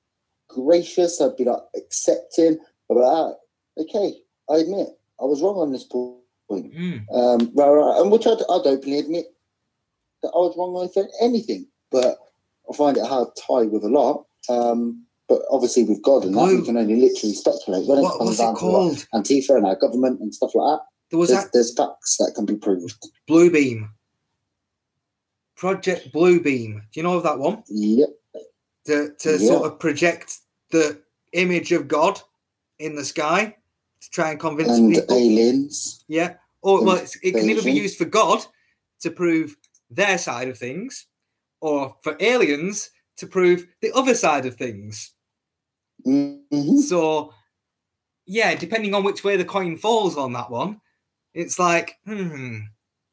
gracious. I'd be like accepting about that. Okay, I admit I was wrong on this point. And which I'd openly admit that I was wrong on anything. But I find it hard to tie with a lot. But obviously with God and that, we can only literally speculate. When it comes down to like Antifa and our government and stuff like that, there's facts that can be proved. Bluebeam. Project Bluebeam. Do you know of that one? Yep. To sort of project the image of God in the sky to try and convince and people. aliens. Yeah. Or well, it can either be Invasion. used for God to prove their side of things, or for aliens to prove the other side of things. Mm-hmm. So, yeah, depending on which way the coin falls on that one, it's like, can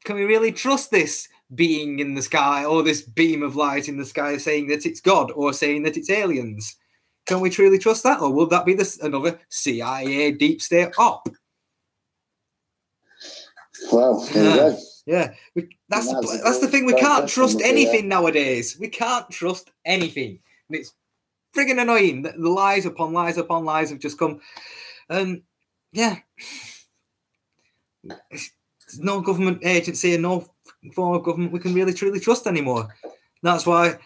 we really trust this being in the sky, or this beam of light in the sky saying that it's God, or saying that it's aliens? Can we truly trust that, or will that be another CIA deep state op? Well, there you go. Yeah, that's the thing. We can't trust anything nowadays. We can't trust anything, and it's friggin' annoying that the lies upon lies upon lies have just come. Yeah, there's no government agency and no form of government we can really truly trust anymore. That's why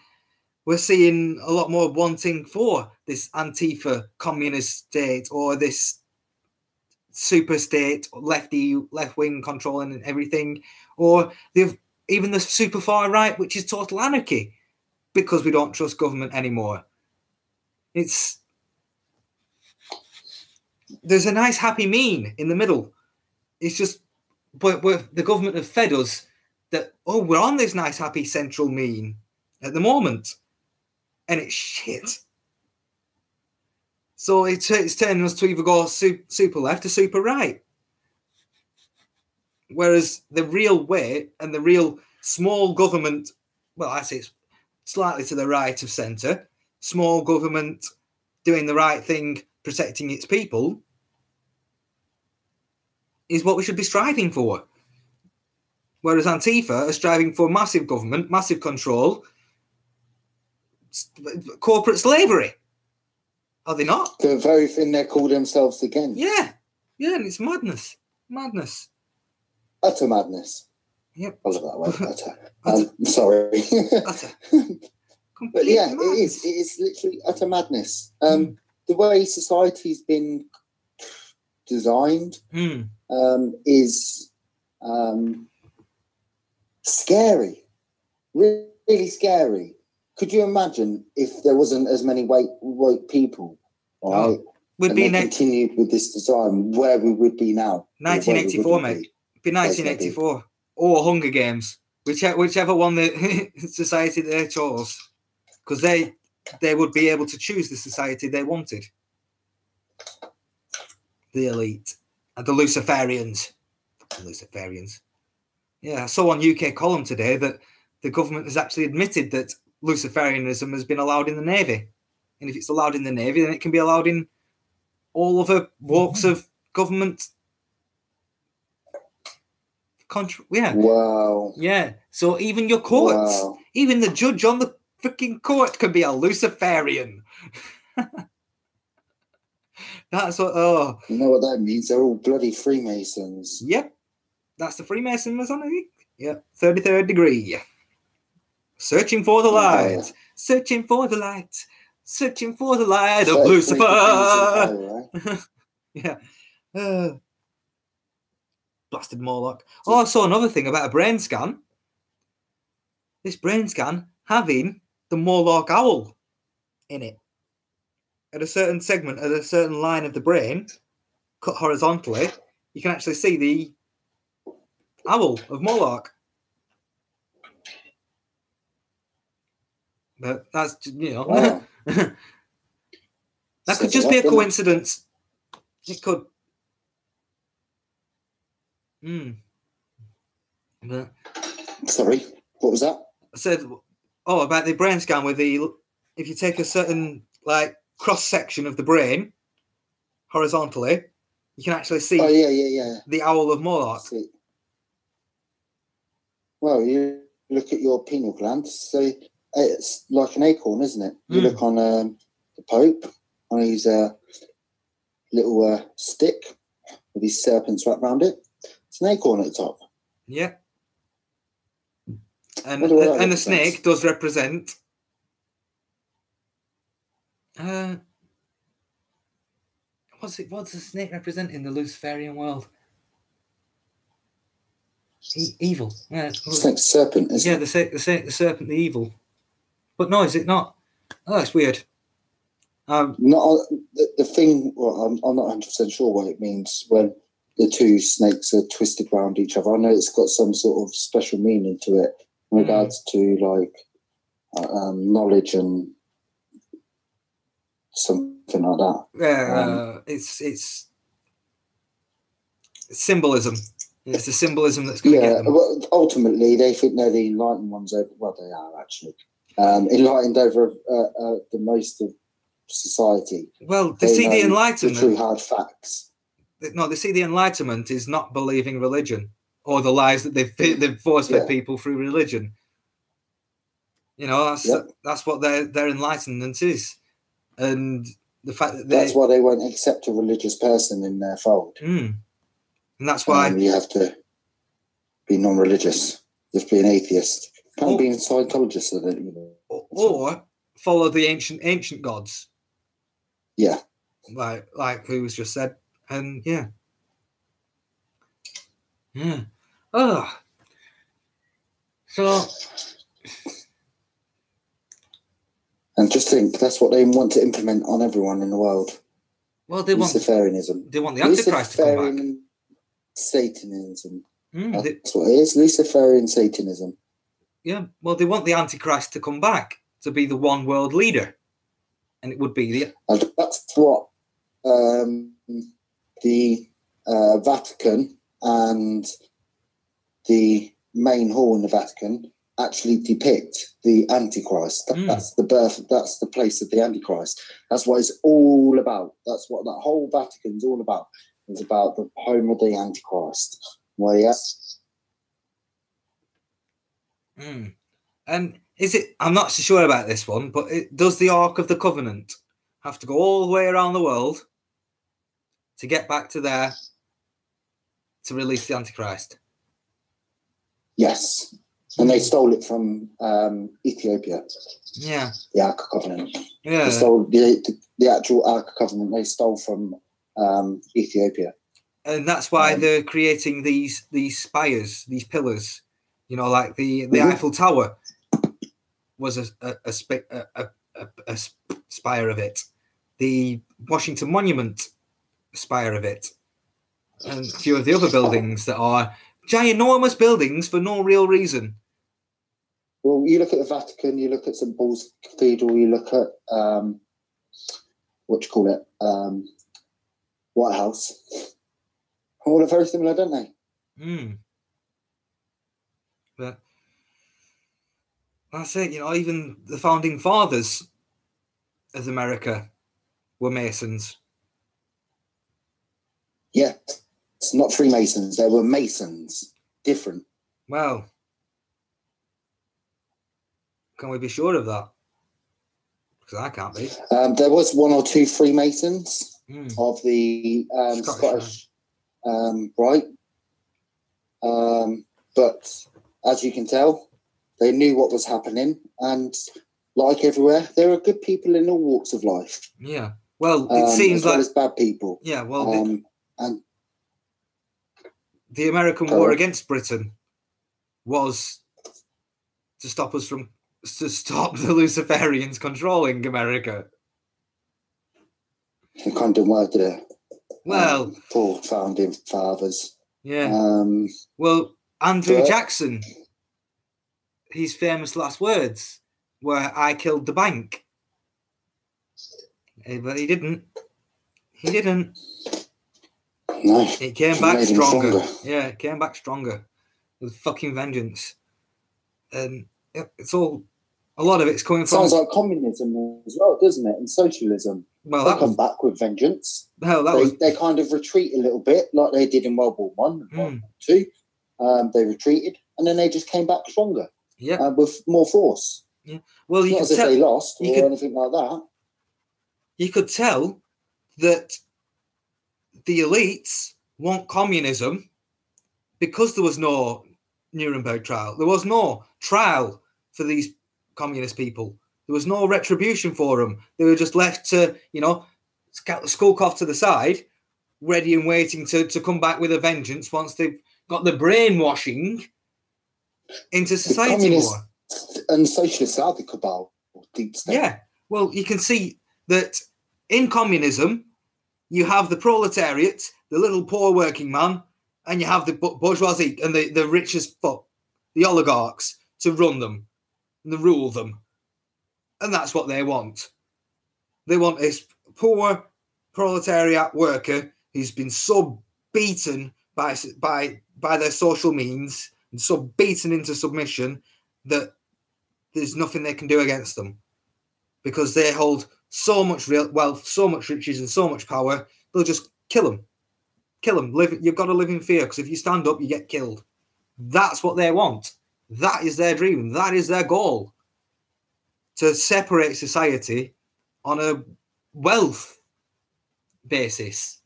we're seeing a lot more wanting for this Antifa communist state, or this super state, left wing controlling and everything, or even the super far right, which is total anarchy, because we don't trust government anymore. There's a nice happy mean in the middle. It's just but the government have fed us that, we're on this nice happy central mean at the moment, and it's shit. So it's turning us to either go super left or super right. Whereas the real way and the real small government, well, I say it's slightly to the right of centre, small government doing the right thing, protecting its people, is what we should be striving for. Whereas Antifa are striving for massive government, massive control, corporate slavery. Are they not? The very thing they call themselves again. Yeah, and it's madness. Utter madness. Yep. I love that word, utter. Sorry. Utter. But yeah, madness. It is literally utter madness. The way society's been designed is scary. Really scary. Could you imagine if there wasn't as many woke people, right? We'd be continued with this design, where we would be now. 1984, mate. It'd be 1984 or Hunger Games, whichever one the society they chose, because they would be able to choose the society they wanted. The elite and the Luciferians. Yeah, I saw on UK Column today that the government has actually admitted that Luciferianism has been allowed in the Navy. And if it's allowed in the Navy, then it can be allowed in all other walks of government. Yeah. Wow. Yeah. So even your courts, even the judge on the freaking court can be a Luciferian. That's what. Oh. You know what that means? They're all bloody Freemasons. Yep. That's the Freemasonry. Yep. 33rd degree. Searching for the light. Searching for the light. Searching for the light of Lucifer. Yeah. Blasted Morlock. Oh, I saw another thing about a brain scan. This brain scan having the Morlock owl in it. At a certain segment, at a certain line of the brain, cut horizontally, you can actually see the owl of Morlock. But that's, Wow. That could just be a coincidence. It could. But, sorry, what was that? I said, about the brain scan with if you take a certain cross section of the brain horizontally, you can actually see the owl of Morlock. Well, you look at your pineal gland, so it's like an acorn, isn't it? You look on the Pope on his little stick with his serpents wrapped around it. It's an acorn at the top. Yeah. And the snake does represent what's the snake represent in the Luciferian world? Evil. Yeah, it's like serpent, isn't it? The serpent, the evil. But no, is it not? Oh, it's weird. Not the thing. Well, I'm not 100% sure what it means when the two snakes are twisted around each other. I know it's got some sort of special meaning to it in regards to like knowledge and something like that. Yeah, it's symbolism. It's the symbolism that's going to get them. Well, ultimately, they think they're the enlightened ones over. Well, they are actually enlightened over the most of society. Well, they see the Enlightenment. The true hard facts. No, they see the Enlightenment is not believing religion or the lies that they've force-fed people through religion. You know, that's what their enlightenment is, and the fact that that's why they won't accept a religious person in their fold. And that's why you have to be non-religious, just be an atheist. Can't be a Scientologist, I don't know. Or follow the ancient gods. Yeah. Like who was just said. And yeah. Oh. So. And just think, that's what they want to implement on everyone in the world. Well, they want Luciferianism. They want the Antichrist to come back. Satanism. That's what it is. Luciferian Satanism. Yeah. Well, they want the Antichrist to come back to be the one world leader, and it would be the. And that's what the Vatican and the main hall in the Vatican actually depict the Antichrist. That's the birth. That's the place of the Antichrist. That's what it's all about. That's what that whole Vatican's all about. It's about the home of the Antichrist. Well, yes. And is it? I'm not so sure about this one, but does the Ark of the Covenant have to go all the way around the world to get back to there to release the Antichrist? Yes. And they stole it from Ethiopia. Yeah. The Ark of Covenant. Yeah. They stole the actual Ark of Covenant. They stole from Ethiopia. And that's why they're creating these spires, these pillars. You know, like the Eiffel Tower was a spire of it. The Washington Monument, a spire of it. And a few of the other buildings that are ginormous buildings for no real reason. Well, you look at the Vatican, you look at St. Paul's Cathedral, you look at, White House. All are very similar, don't they? But that's it, you know, even the founding fathers of America were Masons. Yeah, it's not Freemasons, they were Masons. Different. Well, can we be sure of that? Because I can't be. There was one or two Freemasons of the Scottish right. But as you can tell, they knew what was happening, and like everywhere, there are good people in all walks of life. Yeah. Well, it seems like there's bad people. Yeah. Well, and the American war against Britain was to stop the Luciferians controlling America. It kind of worked there. Well, poor founding fathers. Yeah. Well, Andrew Jackson, his famous last words were, "I killed the bank." But he didn't. He didn't. No. It came back stronger. Yeah, it came back stronger with fucking vengeance. And it's all, a lot of it's coming from. Sounds like communism as well, doesn't it? And socialism. Well, they come back with vengeance. Hell, they kind of retreat a little bit, like they did in World War One and World War Two. They retreated, and then they just came back stronger. Yeah, with more force. Yeah, well, you not could as tell if they lost or anything like that. You could tell that the elites want communism because there was no Nuremberg trial. There was no trial for these communist people. There was no retribution for them. They were just left to, skulk off to the side, ready and waiting to come back with a vengeance once they've got the brainwashing into society more. And socialists are the cabal, deep state. Yeah. Well, you can see that In communism, you have the proletariat, the little poor working man, and you have the bourgeoisie and the rich as fuck, the oligarchs, to run them and to rule them. And that's what they want. They want this poor proletariat worker who's been so beaten by their social means and so beaten into submission that there's nothing they can do against them, because they hold so much real wealth, so much riches, and so much power. They'll just kill them. Kill them. You've got to live in fear, because if you stand up, you get killed. That's what they want. That is their dream. That is their goal. To separate society on a wealth basis.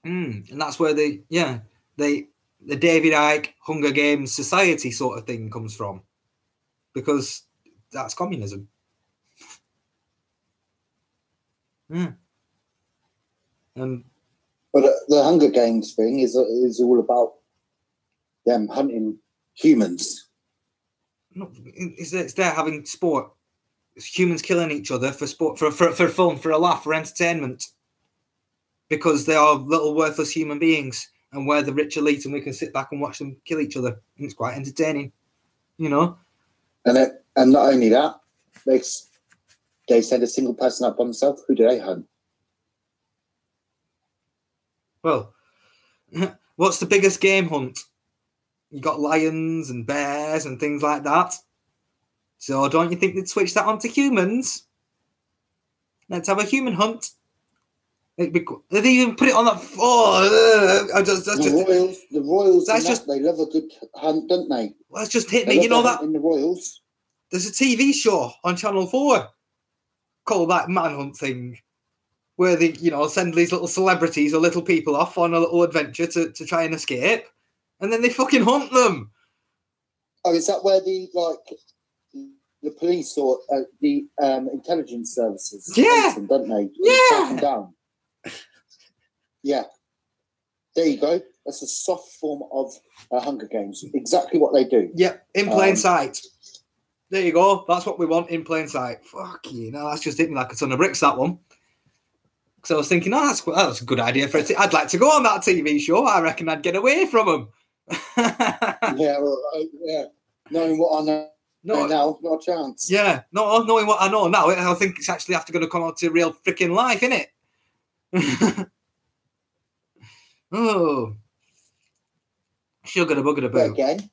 And that's where the David Icke Hunger Games society sort of thing comes from, because that's communism. But the Hunger Games thing is all about them hunting humans. No, it's there having sport. It's humans killing each other for sport, for fun, for a laugh, for entertainment, because they are little worthless human beings, and we're the rich elite, and we can sit back and watch them kill each other, and it's quite entertaining, you know. And not only that, they send a single person up on themselves. Who do they hunt? Well, what's the biggest game hunt? You got lions and bears and things like that. So don't you think they'd switch that onto humans? Let's have a human hunt. They'd even put it on that. The Royals. They love a good hunt, don't they? Well, that's just hit me. You know that in the Royals. There's a TV show on Channel 4 called that Manhunt thing, where they, send these little celebrities or little people off on a little adventure to try and escape, and then they fucking hunt them. Oh, is that where the police or the intelligence services? Yeah, them, don't they? Yeah. Them down. Yeah. There you go. That's a soft form of Hunger Games. Exactly what they do. Yep, in plain sight. There you go. That's what we want, in plain sight. Fuck you. No, that's just hit me like a ton of bricks, that one. So I was thinking, that's a good idea for it. I'd like to go on that TV show. I reckon I'd get away from them. Yeah. Knowing what I know now, not a chance. Yeah. No, knowing what I know now, I think it's actually after going to come out to real freaking life, innit? Oh. Sugar the bugger the boo. Again,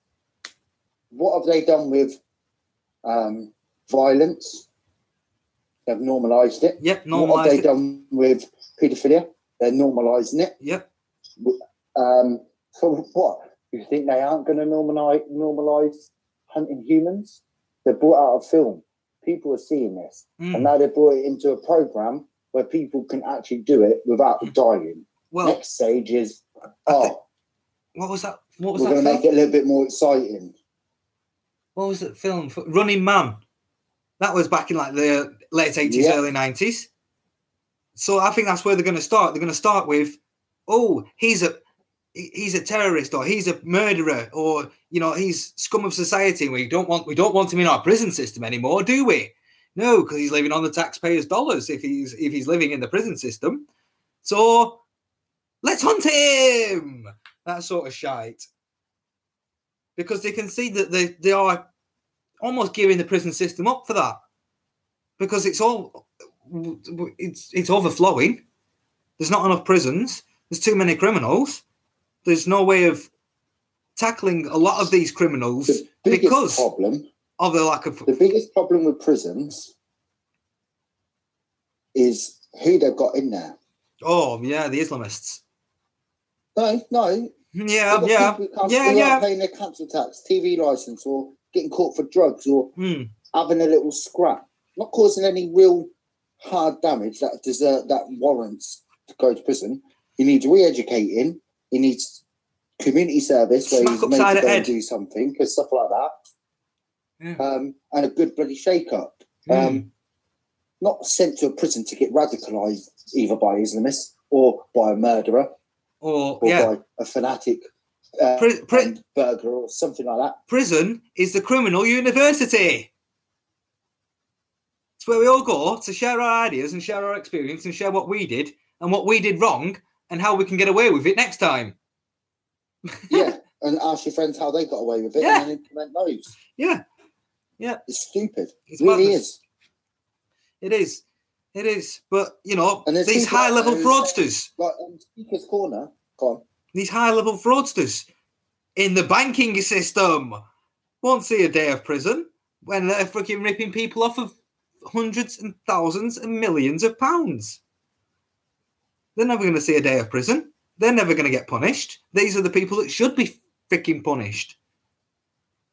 what have they done with violence? They've normalised it. Yep, normalised it. What have they done with paedophilia? They're normalising it. Yep. So what? You think they aren't going to normalise hunting humans? They brought out a film. People are seeing this. And now they brought it into a programme where people can actually do it without dying. Well, next stage is, what was that? What was we're that? We're going to make it a little bit more exciting. What was that film? Running Man. That was back in like the late 80s, early 90s. So I think that's where they're going to start. They're going to start with, he's a terrorist, or he's a murderer, or he's scum of society. We don't want him in our prison system anymore, do we? No, because he's living on the taxpayers' dollars if he's living in the prison system. So let's hunt him. That sort of shite. Because they can see that they are almost gearing the prison system up for that. Because it's overflowing. There's not enough prisons. There's too many criminals. There's no way of tackling a lot of these criminals because of the lack of... The biggest problem with prisons is who they've got in there. Oh, yeah, the Islamists. No. Yeah. Paying their council tax, TV license, or getting caught for drugs, or having a little scrap. Not causing any real hard damage that warrants to go to prison. He needs re-educating. He needs community service where he's made to go and do something, because stuff like that. Yeah. And a good bloody shake-up. Not sent to a prison to get radicalised either by Islamists or by a murderer or by a fanatic burglar or something like that. Prison is the criminal university. It's where we all go to share our ideas and share our experience and share what we did and what we did wrong and how we can get away with it next time. Yeah, and ask your friends how they got away with it Yeah. and then implement those. Yeah. Yeah. It's stupid. It's It really madness. is. It is. It is. But, you know, And there's these people out high-level there who fraudsters, say, like Speaker's Corner, go on. these high-level fraudsters in the banking system won't see a day of prison when they're freaking ripping people off of hundreds and thousands and millions of pounds. They're never going to see a day of prison. They're never going to get punished. These are the people that should be freaking punished.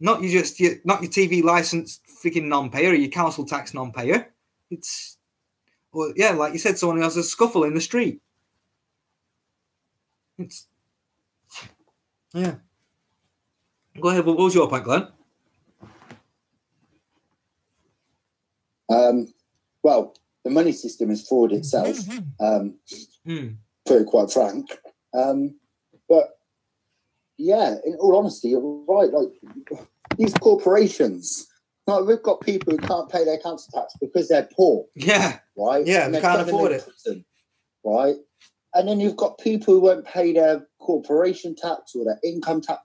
Not your TV license freaking non-payer or your council tax non-payer. It's, well, yeah, like you said, someone who has a scuffle in the street. It's, yeah. Go ahead. What was your point, Glenn? Well, the money system is fraud itself, to be quite frank. But yeah, in all honesty, you're right. Like these corporations, like we've got people who can't pay their council tax because they're poor. Yeah. Right. Yeah, and they they're can't put them afford in it. prison, right. And then you've got people who won't pay their corporation tax or their income tax.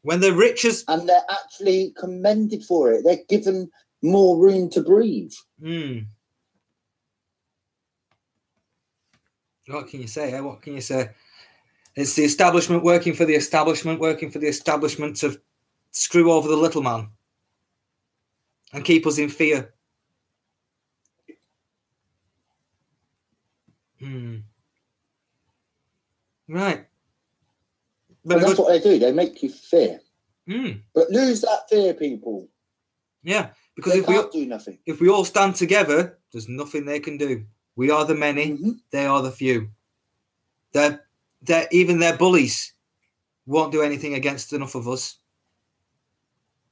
When the richest... And they're actually commended for it. They're given more room to breathe. What can you say? What can you say? It's the establishment working for the establishment, working for the establishment to screw over the little man and keep us in fear. Right. And that's what they do. They make you fear. But lose that fear, people. Yeah, because they can't do nothing. If we all stand together, there's nothing they can do. We are the many, they are the few. They're even their bullies won't do anything against enough of us.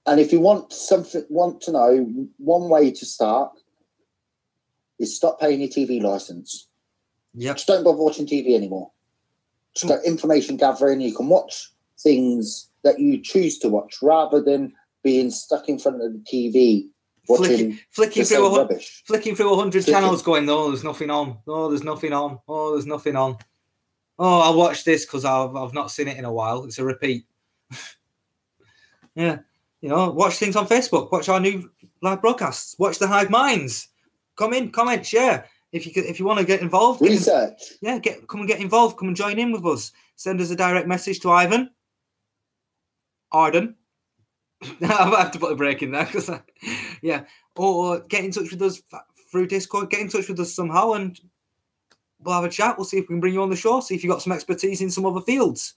And if you want to know, one way to start is stop paying your TV license. Yeah. Just don't bother watching TV anymore. Just got information gathering. You can watch things that you choose to watch rather than being stuck in front of the TV watching flicking through rubbish. Flicking through 100 channels going, oh, there's nothing on. Oh, there's nothing on. Oh, there's nothing on. Oh, I'll watch this because I've not seen it in a while. It's a repeat. Yeah. You know, watch things on Facebook. Watch our new live broadcasts. Watch the Hive Minds. Come in, comment, share. If you want to get involved, research. Come and get involved. Come and join in with us. Send us a direct message to Arden. I have to put a break in there because, yeah. Or get in touch with us through Discord. Get in touch with us somehow, and we'll have a chat. We'll see if we can bring you on the show. See if you've got some expertise in some other fields,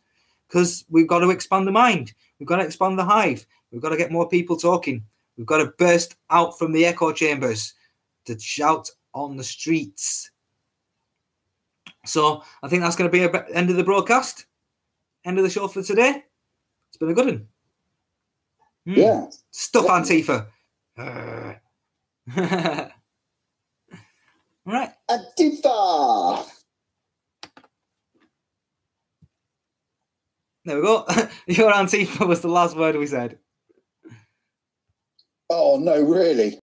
because we've got to expand the mind. We've got to expand the hive. We've got to get more people talking. We've got to burst out from the echo chambers to shout on the streets. So I think that's going to be the end of the broadcast, end of the show for today. It's been a good one. Yeah. Stuff Antifa. Right. Antifa. There we go. Your Antifa was the last word we said. Oh, no, really?